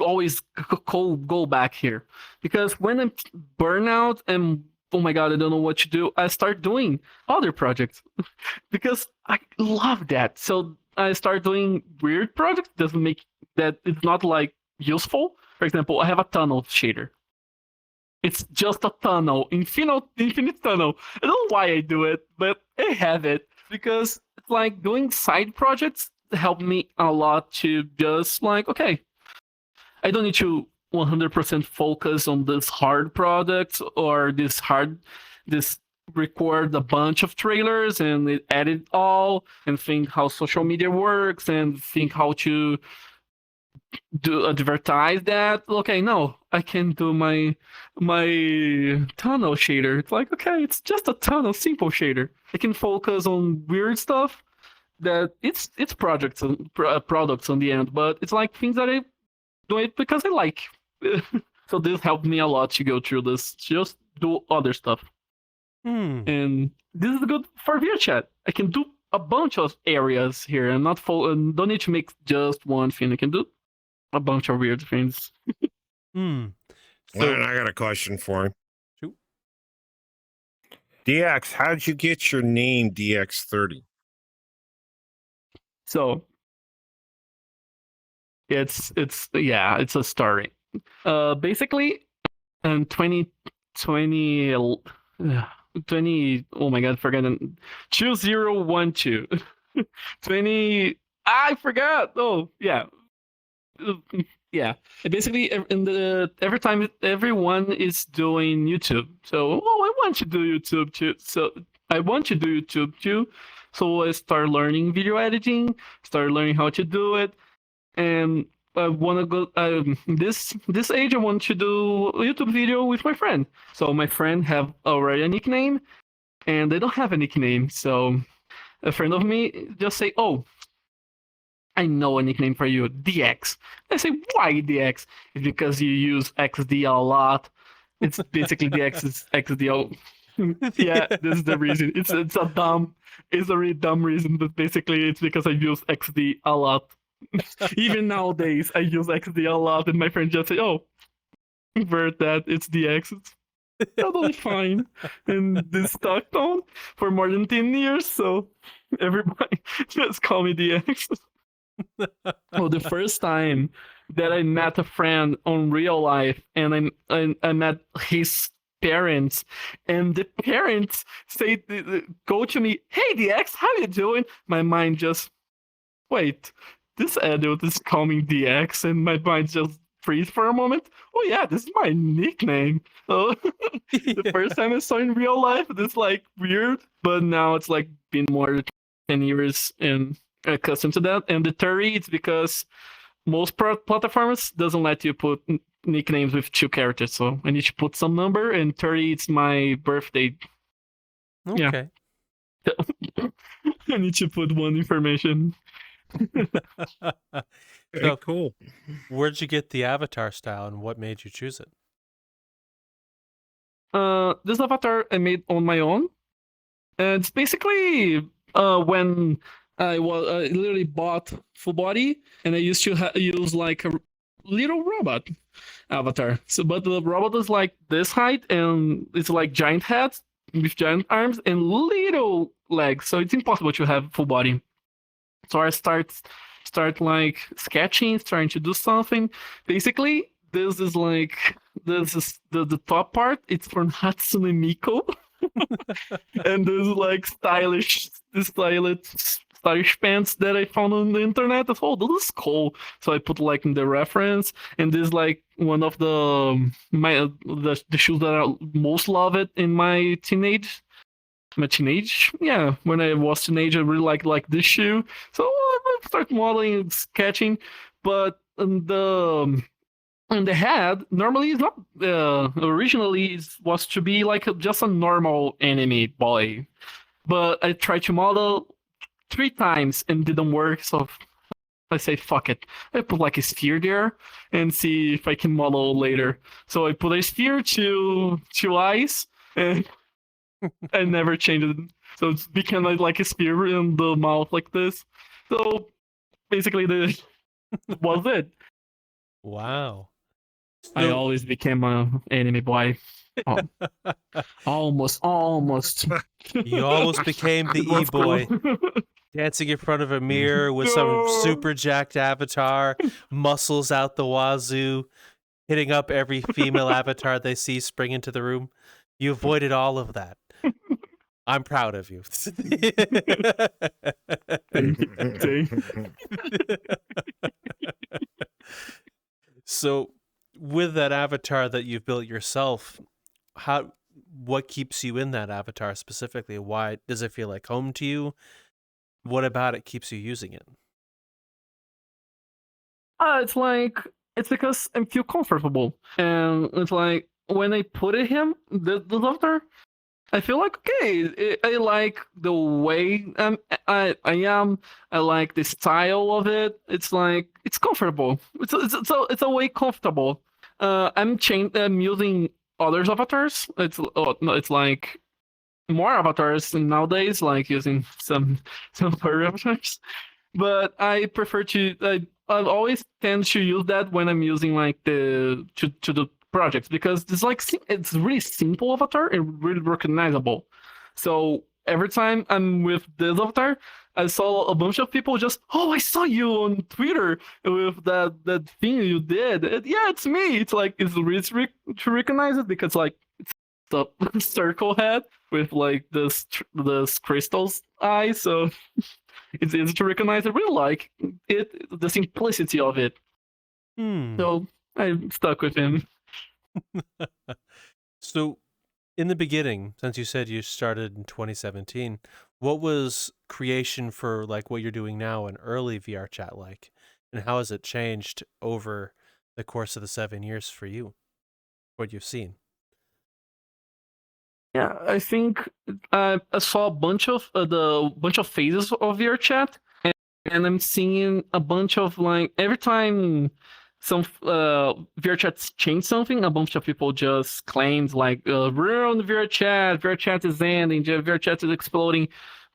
always go back here. Because when I'm burnout and oh my god, I don't know what to do, I start doing other projects because I love that. So I start doing weird projects. Doesn't make that it's not like useful. For example, I have a tunnel shader. It's just a tunnel, infinite tunnel. I don't know why I do it, but I have it because it's like doing side projects helped me a lot to just like, okay, I don't need to 100% focus on this hard product or this record a bunch of trailers and edit all and think how social media works and think how to advertise that. Okay, no, I can do my tunnel shader. It's like, okay, it's just a tunnel, simple shader. I can focus on weird stuff that it's products on the end, but it's like things that I do it because I like. So this helped me a lot to go through this, just do other stuff. And this is good for Vrchat. I can do a bunch of areas here and don't need to make just one thing. I can do a bunch of weird things. So, I got a question for him. Shoot. DX, how did you get your name DX30? So it's a story. Basically, in 2020, oh my god, I forgot. 2012. 20. I forgot. Oh yeah. Yeah, basically every time everyone is doing YouTube, so I want to do YouTube too. So I want to do YouTube too. So I start learning video editing, start learning how to do it, and I want to go. This age, I want to do a YouTube video with my friend. So my friend have already a nickname, and they don't have a nickname. So a friend of me just say, "Oh, I know a nickname for you, DX." I say, why DX? It's because you use XD a lot. It's basically DX's XD. Yeah, this is the reason. It's a really dumb reason, but basically it's because I use XD a lot. Even nowadays, I use XD a lot, and my friend just say, "Oh, convert that. It's DX." It's totally fine. And this stuck on for more than 10 years, so everybody just call me DX. Well, the first time that I met a friend on real life, and I met his parents, and the parents say, go to me, "Hey DX, how you doing?" My mind just wait, this adult is calling DX, and my mind just freeze for a moment. Oh yeah, this is my nickname. So the first time I saw in real life, this like weird, but now it's like been more than 10 years and accustomed to that. And the 30, it's because most platforms doesn't let you put nicknames with 2 characters, so I need to put some number, and 30, it's my birthday. Okay. I need to put one information. Very cool. Where'd you get the avatar style, and what made you choose it? This avatar I made on my own. And it's basically when I literally bought full body, and I used to use like a little robot avatar. So, but the robot is like this height, and it's like giant head with giant arms and little legs. So it's impossible to have full body. So I start like sketching, trying to do something. Basically, this is the top part. It's from Hatsune Miku. And there's like stylish pants that I found on the internet. I thought, oh, this is cool. So I put like in the reference, and this is like one of the shoes that I most love it in my teenage. Yeah, when I was teenage, I really like this shoe. So I start modeling and sketching, but and the head normally is not originally was to be like just a normal anime boy, but I tried to model 3 times and didn't work. So I say fuck it, I put like a sphere there and see if I can model later. So I put a sphere, two eyes, and I never changed it. So it's became like a sphere in the mouth like this. So basically, this was it. Wow. I always became an anime boy. Oh. Almost. You almost became the e-boy. Cool. Dancing in front of a mirror with some super jacked avatar, muscles out the wazoo, hitting up every female avatar they see spring into the room. You avoided all of that. I'm proud of you. So, with that avatar that you've built yourself, what keeps you in that avatar specifically? Why does it feel like home to you? What about it keeps you using it? It's because I feel comfortable, and it's like when I put it him the avatar, I feel like okay. I like the way I am. I like the style of it. It's like it's comfortable. It's a way comfortable. I'm using others avatars. It's like more avatars nowadays, like using some furry avatars. But I prefer to. I always tend to use that when I'm using like to the projects, because it's really simple avatar and really recognizable. So every time I'm with this avatar, I saw a bunch of people just, oh, I saw you on Twitter with that thing you did. Yeah, it's me. It's like it's really to recognize it, because like it's the circle head with like this crystal's eye, so it's easy to recognize. I really like it, the simplicity of it. So I stuck with him. So, in the beginning, since you said you started in 2017, what was creation for like what you're doing now in early VRChat like, and how has it changed over the course of the 7 years for you? What you've seen? Yeah, I think I saw a bunch of phases of VRChat, and I'm seeing a bunch of like every time some VRChat change something, a bunch of people just claims like we're on VRChat is ending, VRChat is exploding.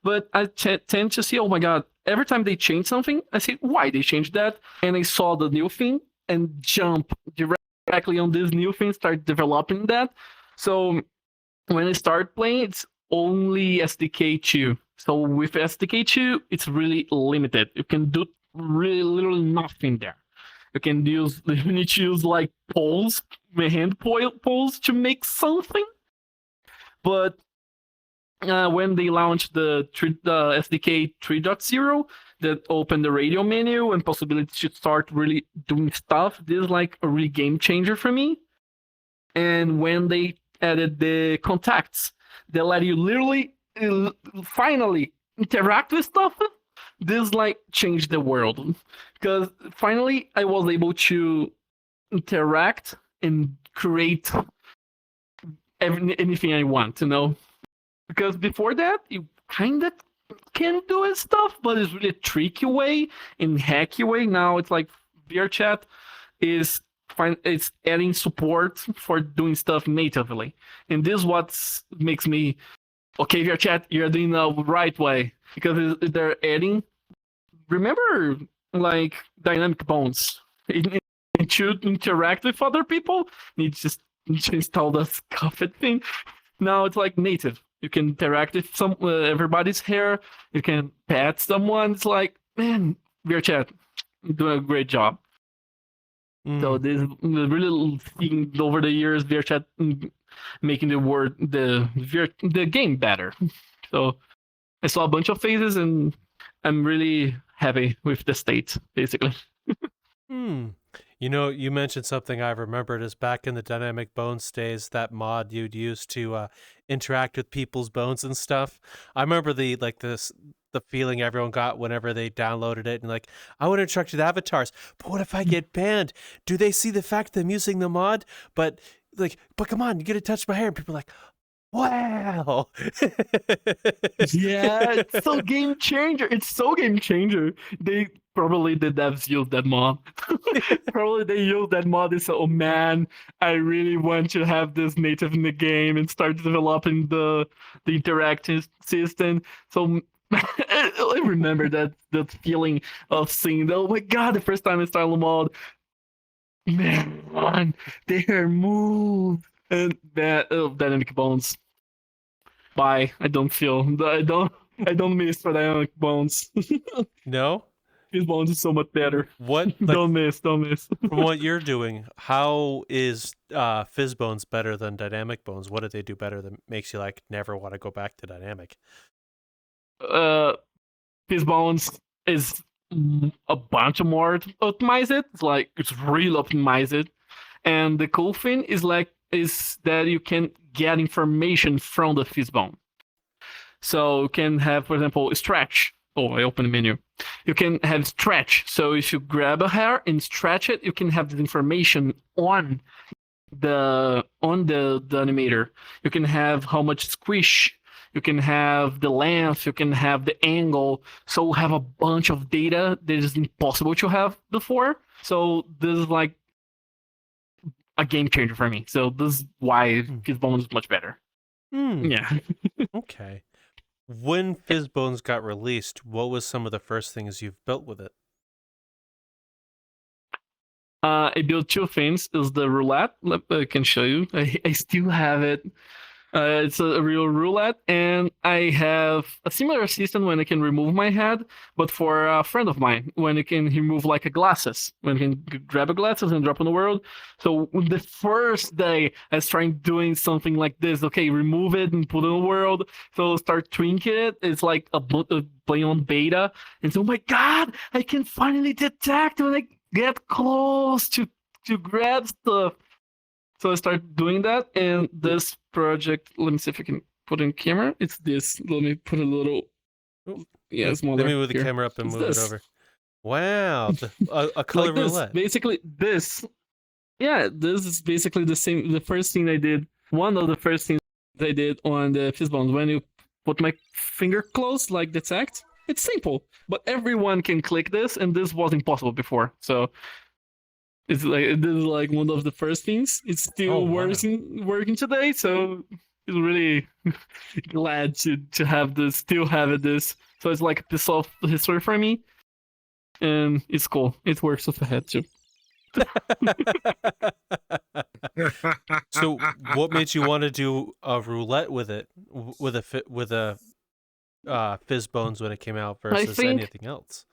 But I tend to see, oh my god, every time they change something, I see why they changed that, and I saw the new thing and jump directly on this new thing, start developing that. So when I start playing, it's only SDK 2. So with SDK 2, it's really limited. You can do really literally nothing there. You need to use like poles, hand poles to make something. But when they launched the SDK 3.0, that opened the radio menu and possibility to start really doing stuff. This is like a really game changer for me. And when they added the contacts that let you literally finally interact with stuff, this like changed the world. Because finally I was able to interact and create anything I want, Because before that, you kind of can do it stuff, but it's really a tricky way and hacky way. Now it's like Vrchat is it's adding support for doing stuff natively, and this is what makes me okay. Vrchat, you're doing the right way because they're adding. Remember, like dynamic bones. It should interact with other people. You just install the scuffed thing. Now it's like native. You can interact with everybody's hair. You can pet someone. It's like, man, Vrchat, you're doing a great job. So this really seeing over the years Vrchat making the game better. So I saw a bunch of phases and I'm really happy with the state, basically. You mentioned something I remembered is back in the dynamic bones days, that mod you'd use to interact with people's bones and stuff. I remember the feeling everyone got whenever they downloaded it and like, I want to interact with avatars, but what if I get banned? Do they see the fact that I'm using the mod? But come on, you get to touch my hair, and people are like, wow. Yeah, it's so game changer. It's so game changer. The devs use that mod. Probably they use that mod and say, oh man, I really want to have this native in the game and start developing the interactive system. So I remember that feeling of seeing, oh my god, the first time I started the mod, man, their move and that dynamic bones. Bye. I don't miss for dynamic bones. No? His bones is so much better. What? Don't miss. From what you're doing, how is Fizz Bones better than Dynamic Bones? What did they do better that makes you like never want to go back to Dynamic? Fizz Bones is a bunch more optimized. It's really optimized, and the cool thing is that you can get information from the Fizz Bone. So you can have, for example, stretch. Oh, I opened the menu. You can have stretch. So if you grab a hair and stretch it, you can have the information on the animator. You can have how much squish. You can have the length. You can have the angle. So have a bunch of data that is impossible to have before. So this is like a game changer for me. So this is why Fizz Bones is much better. Yeah. Okay. When Fizz Bones got released, what was some of the first things you've built with it? I built two things. Is the roulette. I can show you. I still have it. It's a real roulette, and I have a similar system when I can remove my head, but for a friend of mine, when I can remove like a glasses, when I can grab a glasses and drop in the world. So the first day I was trying doing something like this, okay, remove it and put it in the world. So start twinking it. It's like a play on beta, and so, oh my god, I can finally detect when I get close to grab stuff. So I started doing that, and this project, let me see if I can put in camera. It's this. Let me put a little, smaller. Let me move the here. camera up and It's move this. it over. Wow, a color Like this. roulette. Basically, this. Yeah, this is basically the same. The first thing I did, one of the first things I did on the Fizz Bones, when you put my finger close, like detect, it's simple. But everyone can click this, and this was impossible before. So this is like one of the first things. It's still working today, so it's really glad to have this, still have this. So it's like a piece of history for me, and it's cool. It works with the head too. So, what made you want to do a roulette with it, with a Fizz Bones when it came out versus anything else?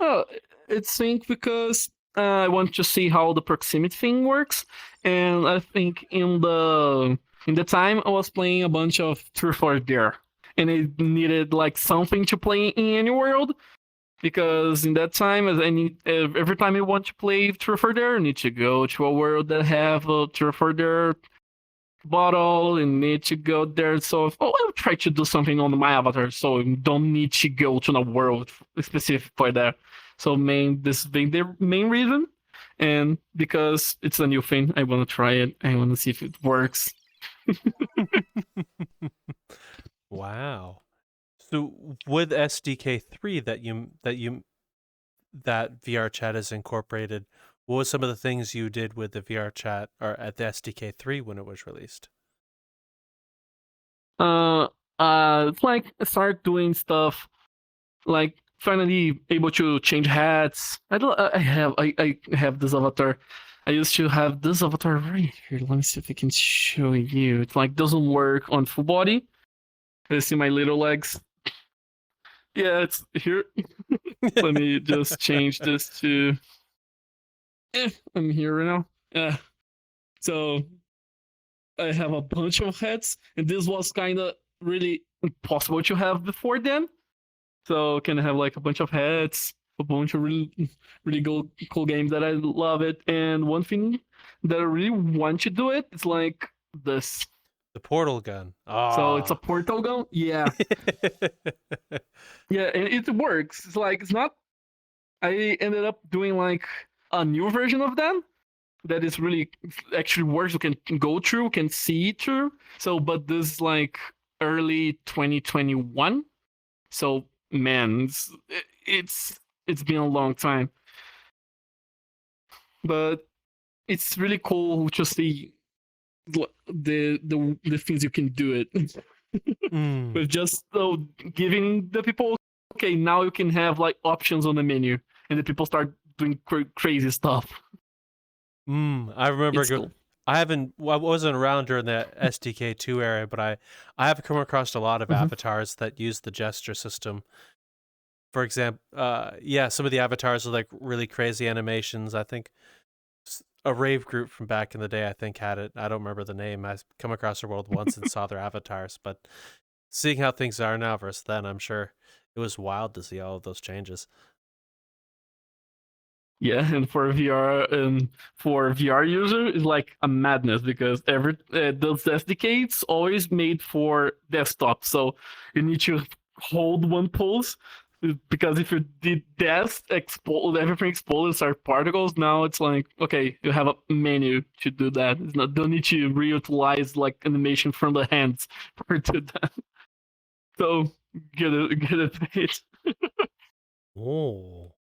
Well, I think because I want to see how the proximity thing works, and I think in the time I was playing a bunch of Truth or Dare, and it needed like something to play in any world. because in that time, as every time you want to play Truth or Dare, you need to go to a world that have a Truth or Dare bottle and need to go there. So I'll try to do something on my avatar, so you don't need to go to a world specific for that. So this being the main reason, and because it's a new thing, I want to try it. I want to see if it works. Wow. So with SDK3 that VRChat is incorporated, what was some of the things you did with the VRChat or at the SDK3 when it was released? It's like start doing stuff like finally able to change hats. I have this avatar. I used to have this avatar right here. Let me see if I can show you. It's like doesn't work on full body. You see my little legs. Yeah, it's here. Let me just change this to. I'm here right now. Yeah. So I have a bunch of heads, and this was kind of really impossible to have before then. So can have like a bunch of heads, a bunch of really cool games that I love it. And one thing that I really want to do it is like this. The portal gun. So it's a portal gun. Yeah. Yeah, and it works. It's like it's not. I ended up doing like a new version of them that is really actually works. You can go through, can see through. So, but this is like early 2021. So, man, it's been a long time. But it's really cool to see the things you can do it with just giving the people. Okay, now you can have like options on the menu, and the people start doing crazy stuff. I remember. Cool. I wasn't around during the SDK2 era, but I have come across a lot of avatars that use the gesture system. For example, some of the avatars are like really crazy animations. I think a rave group from back in the day, I think, had it. I don't remember the name. I come across their world once and saw their avatars, but seeing how things are now versus then, I'm sure it was wild to see all of those changes. Yeah, and for VR user, it's like a madness because those SDKs always made for desktop, so you need to hold one pulse because if you did that, everything explodes, start particles. Now it's like okay, you have a menu to do that. Don't need to reutilize like animation from the hands for do that. So get it. Oh.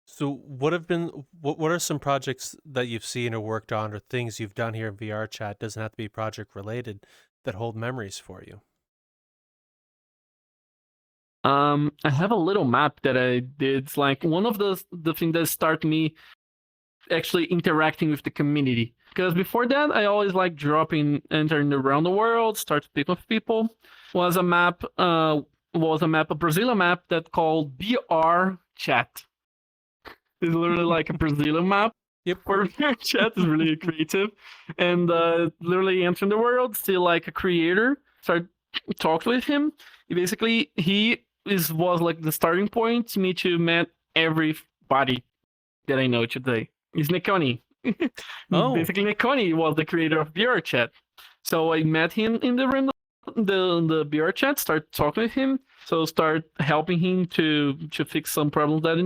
So what are some projects that you've seen or worked on or things you've done here in VRChat, doesn't have to be project related, that hold memories for you? I have a little map that I did. It's like one of the things that started me actually interacting with the community. Because before that, I always like entering around the world, start to speak with people. Was a Brazilian map that called Vrchat. It's literally like a Brazilian map. Yep. For chat is really creative, and literally entering the world, see like a creator, start talk with him. He was like the starting point to me to meet everybody that I know today. He's MKII. Basically, MKII was the creator of Vrchat. So I met him in the Vrchat, start talking with him, so start helping him to fix some problems that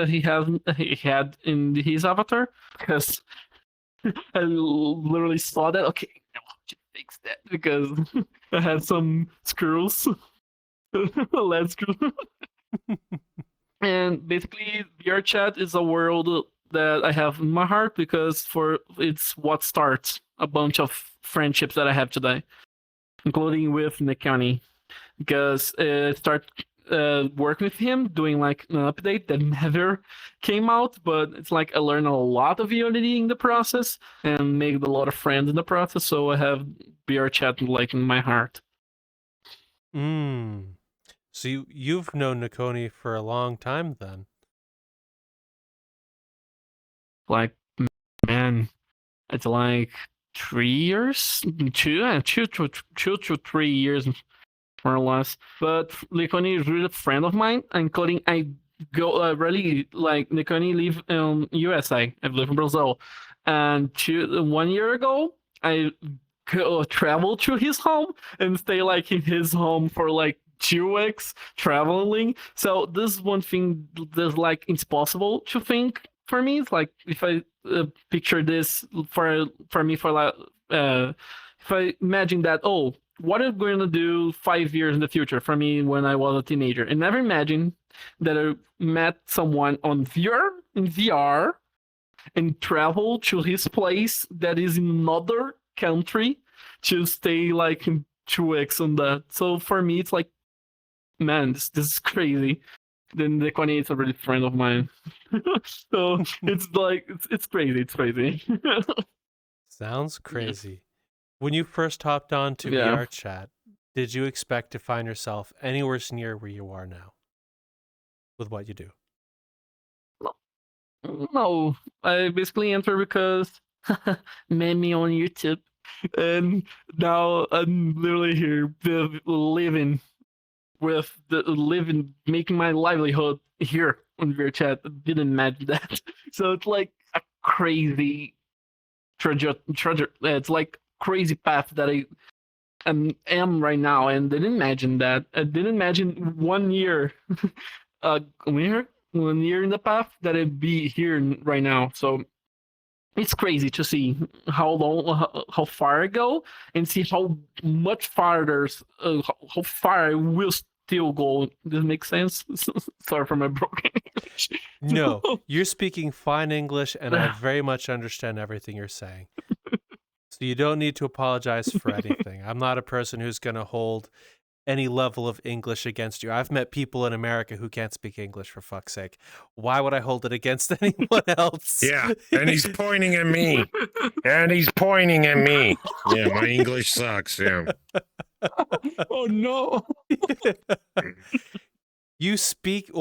he had in his avatar, because I literally saw that. Okay, I want to fix that because I had some screws, lead screws. And basically, Vrchat is a world that I have in my heart because it's what starts a bunch of friendships that I have today, including with MKII, because start working with him, doing like an update that never came out, but it's like I learned a lot of Unity in the process and made a lot of friends in the process, so I have Vrchat like in my heart. So you've known MKII for a long time then? Like, man, it's like 3 years, 2 to 3 years, more or less. But MKII is really a friend of mine, including I really like Nikoni live in USA. I live in Brazil, and 1 year ago I traveled to his home and stay like in his home for like 2 weeks traveling. So this is one thing that's like it's possible to think for me. It's like if I picture this for me for like if I imagine that, oh, what am I going to do 5 years in the future for me when I was a teenager? And never imagined that I met someone on VR and travel to his place that is in another country to stay like in 2 weeks on that. So for me, it's like, man, this is crazy. Then the Connie is a really friend of mine. So it's like, it's crazy. It's crazy. Sounds crazy. When you first hopped on to Yeah. VRchat, did you expect to find yourself anywhere near where you are now with what you do? No, I basically entered because meme on YouTube, and now I'm literally here living making my livelihood here on VRchat. I didn't imagine that. So it's like a crazy it's like crazy path that I am right now, and didn't imagine that. I didn't imagine 1 year, 1 year in the path that I'd be here right now. So it's crazy to see how far I go, and see how much farther, how far I will still go. Does it make sense? Sorry for my broken English. No, you're speaking fine English, and I very much understand everything you're saying. So you don't need to apologize for anything. I'm not a person who's going to hold any level of English against you. I've met people in America who can't speak English, for fuck's sake. Why would I hold it against anyone else? Yeah, and he's pointing at me. Yeah, my English sucks. Yeah. Oh no. You speak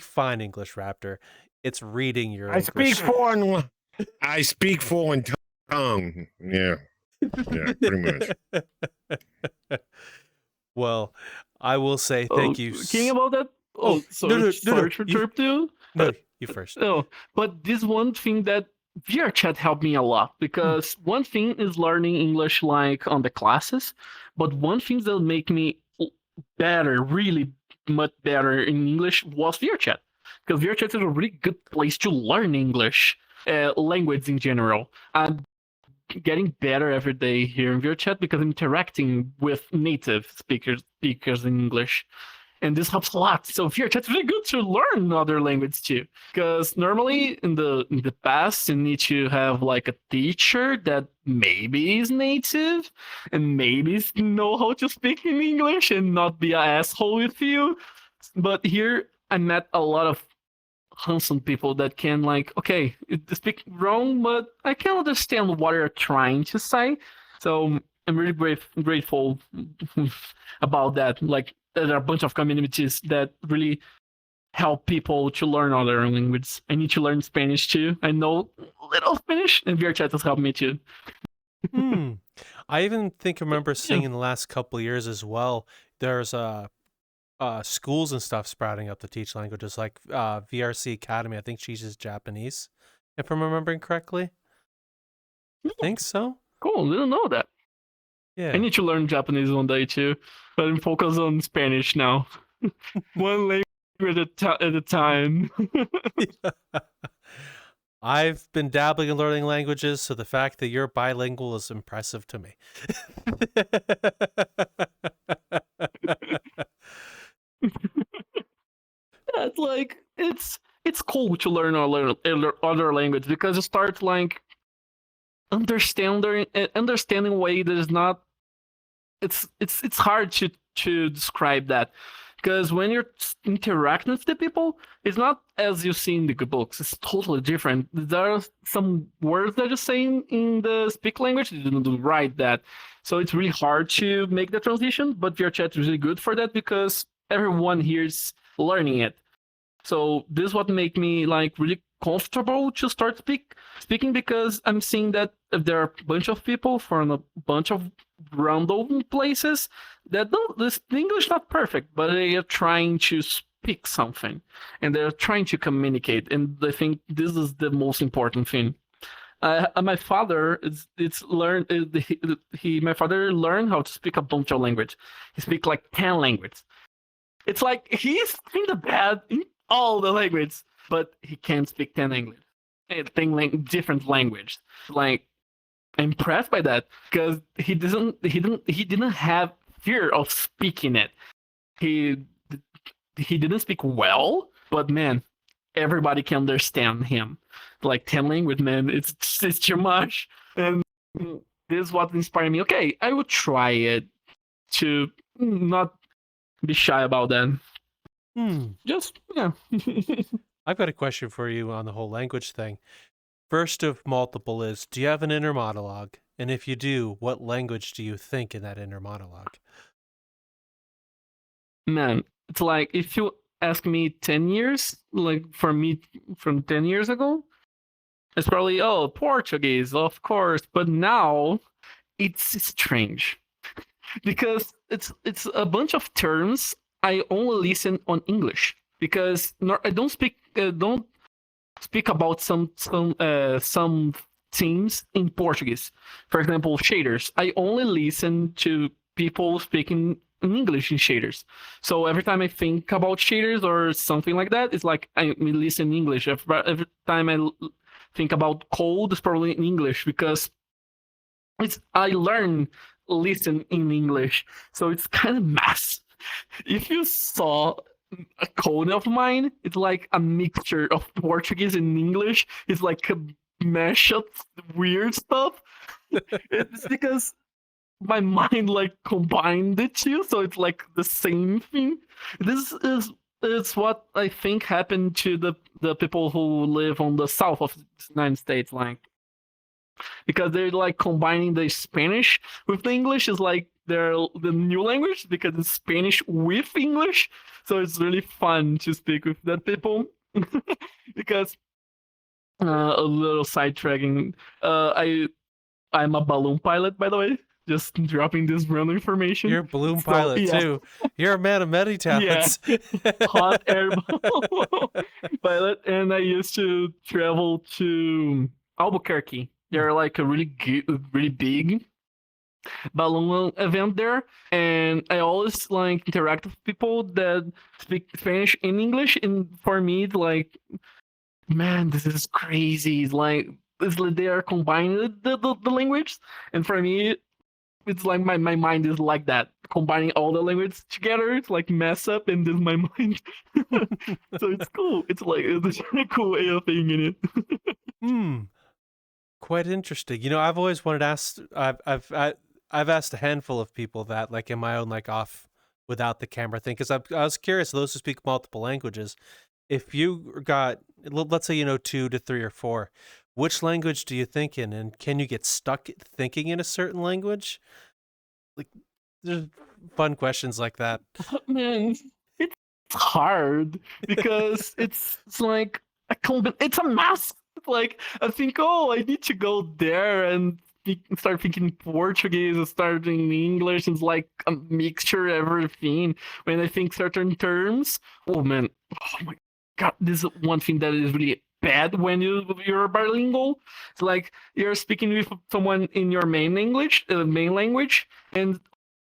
fine English, Raptor. It's reading your I English. speak foreign tongue. Yeah. Yeah, pretty much. Well, I will say thank you. King about that. Oh, sorry to interrupt you. No, you first. No, but this one thing that VRChat helped me a lot, because one thing is learning English like on the classes, but one thing that make me better, really much better in English was VRChat, because VRChat is a really good place to learn English, language in general. I'm getting better every day here in VRChat because I'm interacting with native speakers in English. And this helps a lot. So VRChat is really good to learn other language too. Because normally in the past, you need to have like a teacher that maybe is native and maybe know how to speak in English and not be an asshole with you. But here I met a lot of handsome people that can like, okay, you speak wrong, but I can understand what you're trying to say. So I'm really grateful about that. Like, there are a bunch of communities that really help people to learn other languages. I need to learn Spanish too. I know little Spanish, and VRChat has helped me too. I even remember seeing in the last couple of years as well, there's schools and stuff sprouting up to teach languages, like VRC Academy. I think she uses Japanese, if I'm remembering correctly. I think so. Cool, didn't know that. Yeah. I need to learn Japanese one day too, but I'm focused on Spanish now. One language at a time. I've been dabbling in learning languages, so the fact that you're bilingual is impressive to me. It's like it's cool to learn other language, because you start like understanding way that is not. It's hard to describe that, because when you're interacting with the people, it's not as you see in the good books. It's totally different. There are some words that you're saying in the speak language, you didn't write that, so it's really hard to make the transition. But VRChat is really good for that because everyone here is learning it. So this is what make me like really comfortable to start speaking, because I'm seeing that there are a bunch of people from a bunch of random places that don't, this English not perfect, but they are trying to speak something, and they're trying to communicate. And I think this is the most important thing. My father my father learned how to speak a bunch of language. He speaks like 10 languages. It's like he's kind of bad in all the languages, but he can't speak 10 English, 10 different language. Like, I'm impressed by that because he didn't have fear of speaking it. He didn't speak well, but man, everybody can understand him. Like 10 language, man, it's too much. And this is what inspired me. Okay, I will try it to not be shy about that. Just, yeah. I've got a question for you on the whole language thing. First of multiple is, do you have an inner monologue? And if you do, what language do you think in that inner monologue? Man, it's like if you ask me 10 years, like for me from 10 years ago, it's probably, oh, Portuguese, of course. But now it's strange because it's a bunch of terms I only listen on English because I don't speak about some themes in Portuguese. For example, shaders. I only listen to people speaking in English in shaders. So every time I think about shaders or something like that, it's like I listen in English. Every time I think about code, it's probably in English because I learn listen in English. So it's kind of mess. If you saw a code of mine, it's like a mixture of Portuguese and English. It's like a mash up weird stuff. It's because my mind like combined the two, so it's like the same thing. This is what I think happened to the people who live on the south of the United States, like because they're like combining the Spanish with the English is like they're the new language because it's Spanish with English. So it's really fun to speak with that people. Because a little sidetracking, I'm a balloon pilot, by the way. Just dropping this random information. You're a balloon pilot too. You're a man of many talents. Yeah. Hot air pilot, and I used to travel to Albuquerque. They're like a really big balloon event there, and I always like interact with people that speak Spanish and English. And for me, it's like, man, this is crazy. It's like they are combining the language, and for me, it's like my mind is like that, combining all the languages together. It's like mess up, and this is my mind. So it's cool. It's like it's a cool way of thinking it. Quite interesting. You know, I've always wanted to ask. I've asked a handful of people that, like in my own like off without the camera thing, because I was curious. Those who speak multiple languages, if you got, let's say you know 2 to 3 or 4, which language do you think in, and can you get stuck thinking in a certain language? Like, there's fun questions like that. Man, it's hard because it's like it's a mess. Like I think, oh, I need to go there and start thinking Portuguese and starting English. It's like a mixture of everything. When I think certain terms, oh man, oh my god, this is one thing that is really bad when you're bilingual. It's like you're speaking with someone in your main language, and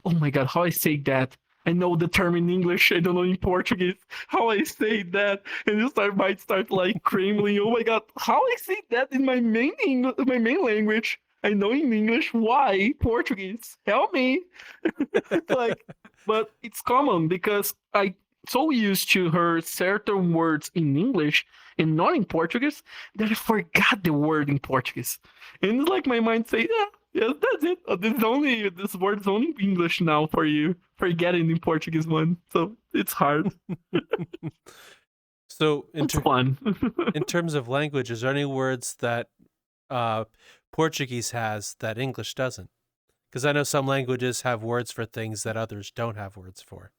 oh my god, how I say that? I know the term in English, I don't know in Portuguese how I say that, and you might start like cramming. Oh my god, how I say that in my main language? I know in English. Why Portuguese? Help me! Like, but it's common because I so used to hear certain words in English and not in Portuguese that I forgot the word in Portuguese, and it's like my mind say, yeah, that's it. This word is only English now for you. Forgetting the Portuguese one, so it's hard. So it's fun. In terms of language, is there any words that Portuguese has that English doesn't? Because I know some languages have words for things that others don't have words for.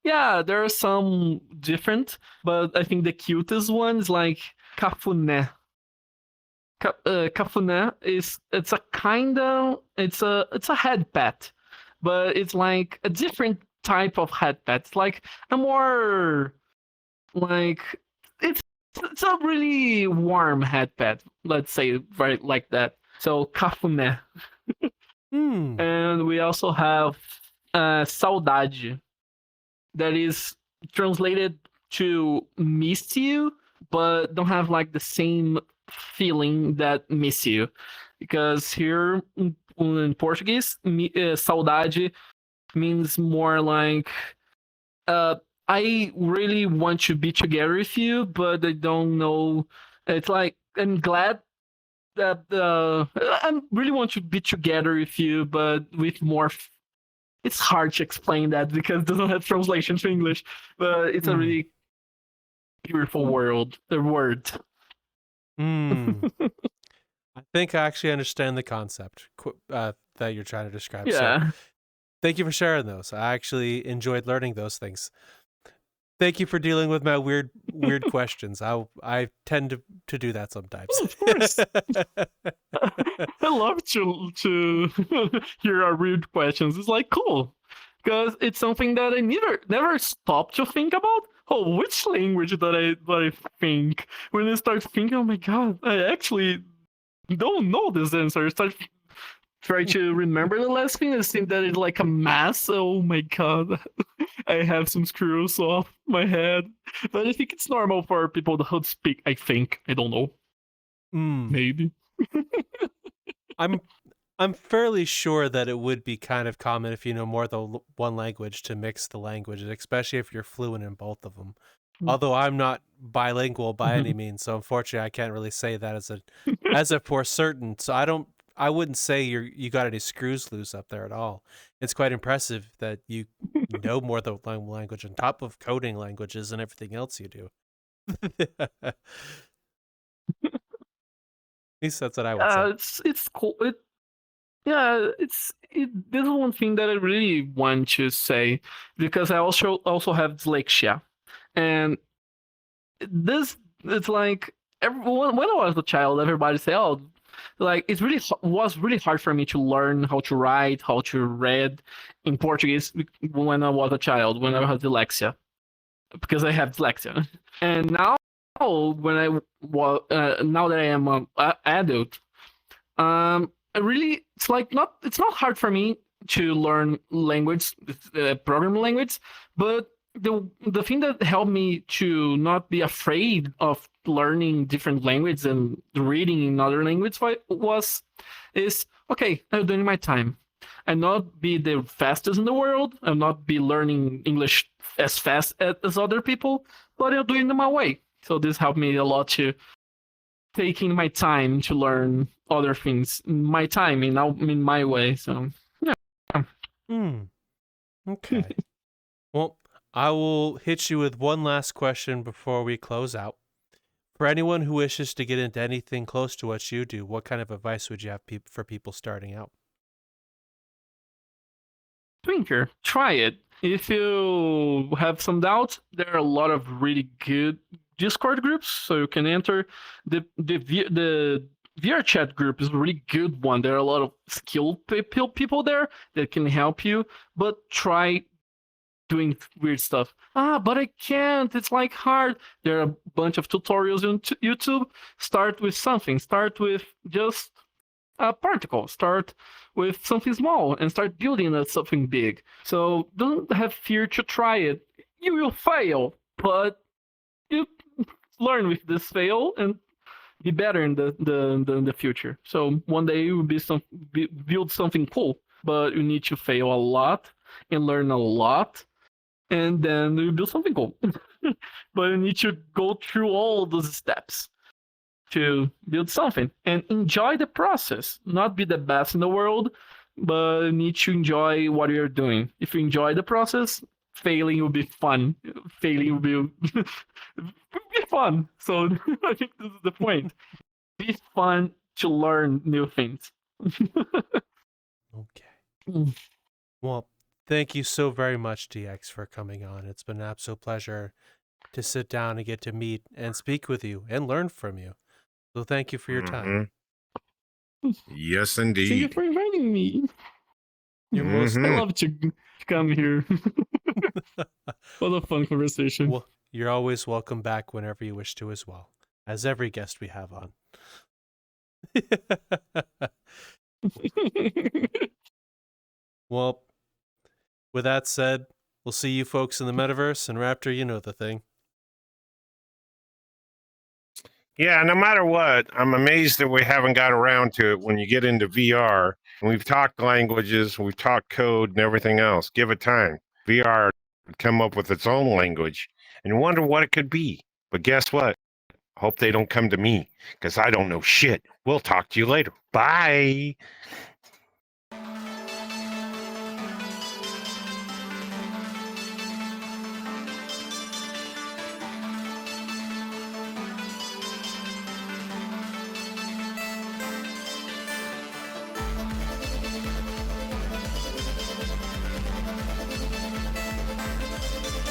Yeah, there are some different, but I think the cutest one is like cafuné. Cafuné it's a head pet, but it's like a different type of headpad. It's like a more like it's a really warm headpad. Let's say right like that. So cafuné. And we also have saudade, that is translated to miss you, but don't have like the same feeling that miss you. Because here in Portuguese, saudade means more like I really want to be together with you, but I don't know. It's like I'm glad that I really want to be together with you, but with more. It's hard to explain that because it doesn't have translation to English, but it's a really beautiful word. I think I actually understand the concept that you're trying to describe. Yeah. So thank you for sharing those. I actually enjoyed learning those things. Thank you for dealing with my weird questions. I tend to do that sometimes. Of course. I love to hear our weird questions. It's like cool. Because it's something that I never stopped to think about. Oh, which language that I think? When I start thinking, oh my god, I actually don't know this answer. I start try to remember the last thing and think that it's like a mass. Oh my god. I have some screws off my head. But I think it's normal for people who speak, I think. I don't know. Maybe. I'm fairly sure that it would be kind of common if you know more than one language to mix the languages, especially if you're fluent in both of them. Although I'm not bilingual by any means, so unfortunately I can't really say that as a for certain. So I wouldn't say you got any screws loose up there at all. It's quite impressive that you know more than one language on top of coding languages and everything else you do. At least that's what I would say. It's cool. This is one thing that I really want to say because I also have dyslexia, and it's like everyone when I was a child, everybody say, "Oh, like it was really hard for me to learn how to write, how to read in Portuguese when I was a child, when I had dyslexia, because I have dyslexia, and now when I was now that I am an adult, it's not hard for me to learn language, programming language, but the thing that helped me to not be afraid of learning different languages and reading in other languages is okay, I'm doing my time. I'll not be the fastest in the world. I'll not be learning English as fast as other people, but I'll do it in my way. So this helped me a lot to taking my time to learn other things, my time in my way. So yeah. Okay. Well, I will hit you with one last question before we close out. For anyone who wishes to get into anything close to what you do, what kind of advice would you have for people starting out? Thinker, try it. If you have some doubts, there are a lot of really good Discord groups, so you can enter. The VRChat group is a really good one. There are a lot of skilled people there that can help you, but try doing weird stuff. But I can't. It's like hard. There are a bunch of tutorials on YouTube. Start with something. Start with just a particle. Start with something small and start building something big. So don't have fear to try it. You will fail, but you learn with this fail and be better in the future. So one day you will build something cool, but you need to fail a lot and learn a lot, and then you build something cool. But you need to go through all those steps to build something and enjoy the process. Not be the best in the world, but you need to enjoy what you're doing. If you enjoy the process, failing will be fun. Failing will be fun. So I think this is the point. Be fun to learn new things. Okay. Well, thank you so very much, DX, for coming on. It's been an absolute pleasure to sit down and get to meet and speak with you and learn from you. So thank you for your time. Yes, indeed. Thank you for inviting me. You're most. I Mhm. love to come here. What a fun conversation. Well, you're always welcome back whenever you wish to as well, as every guest we have on. Well, with that said, we'll see you folks in the metaverse, and Raptor, you know the thing. Yeah, no matter what, I'm amazed that we haven't got around to it when you get into VR. And we've talked languages, we've talked code and everything else. Give it time. VR would come up with its own language and wonder what it could be. But guess what? Hope they don't come to me because I don't know shit. We'll talk to you later. Bye.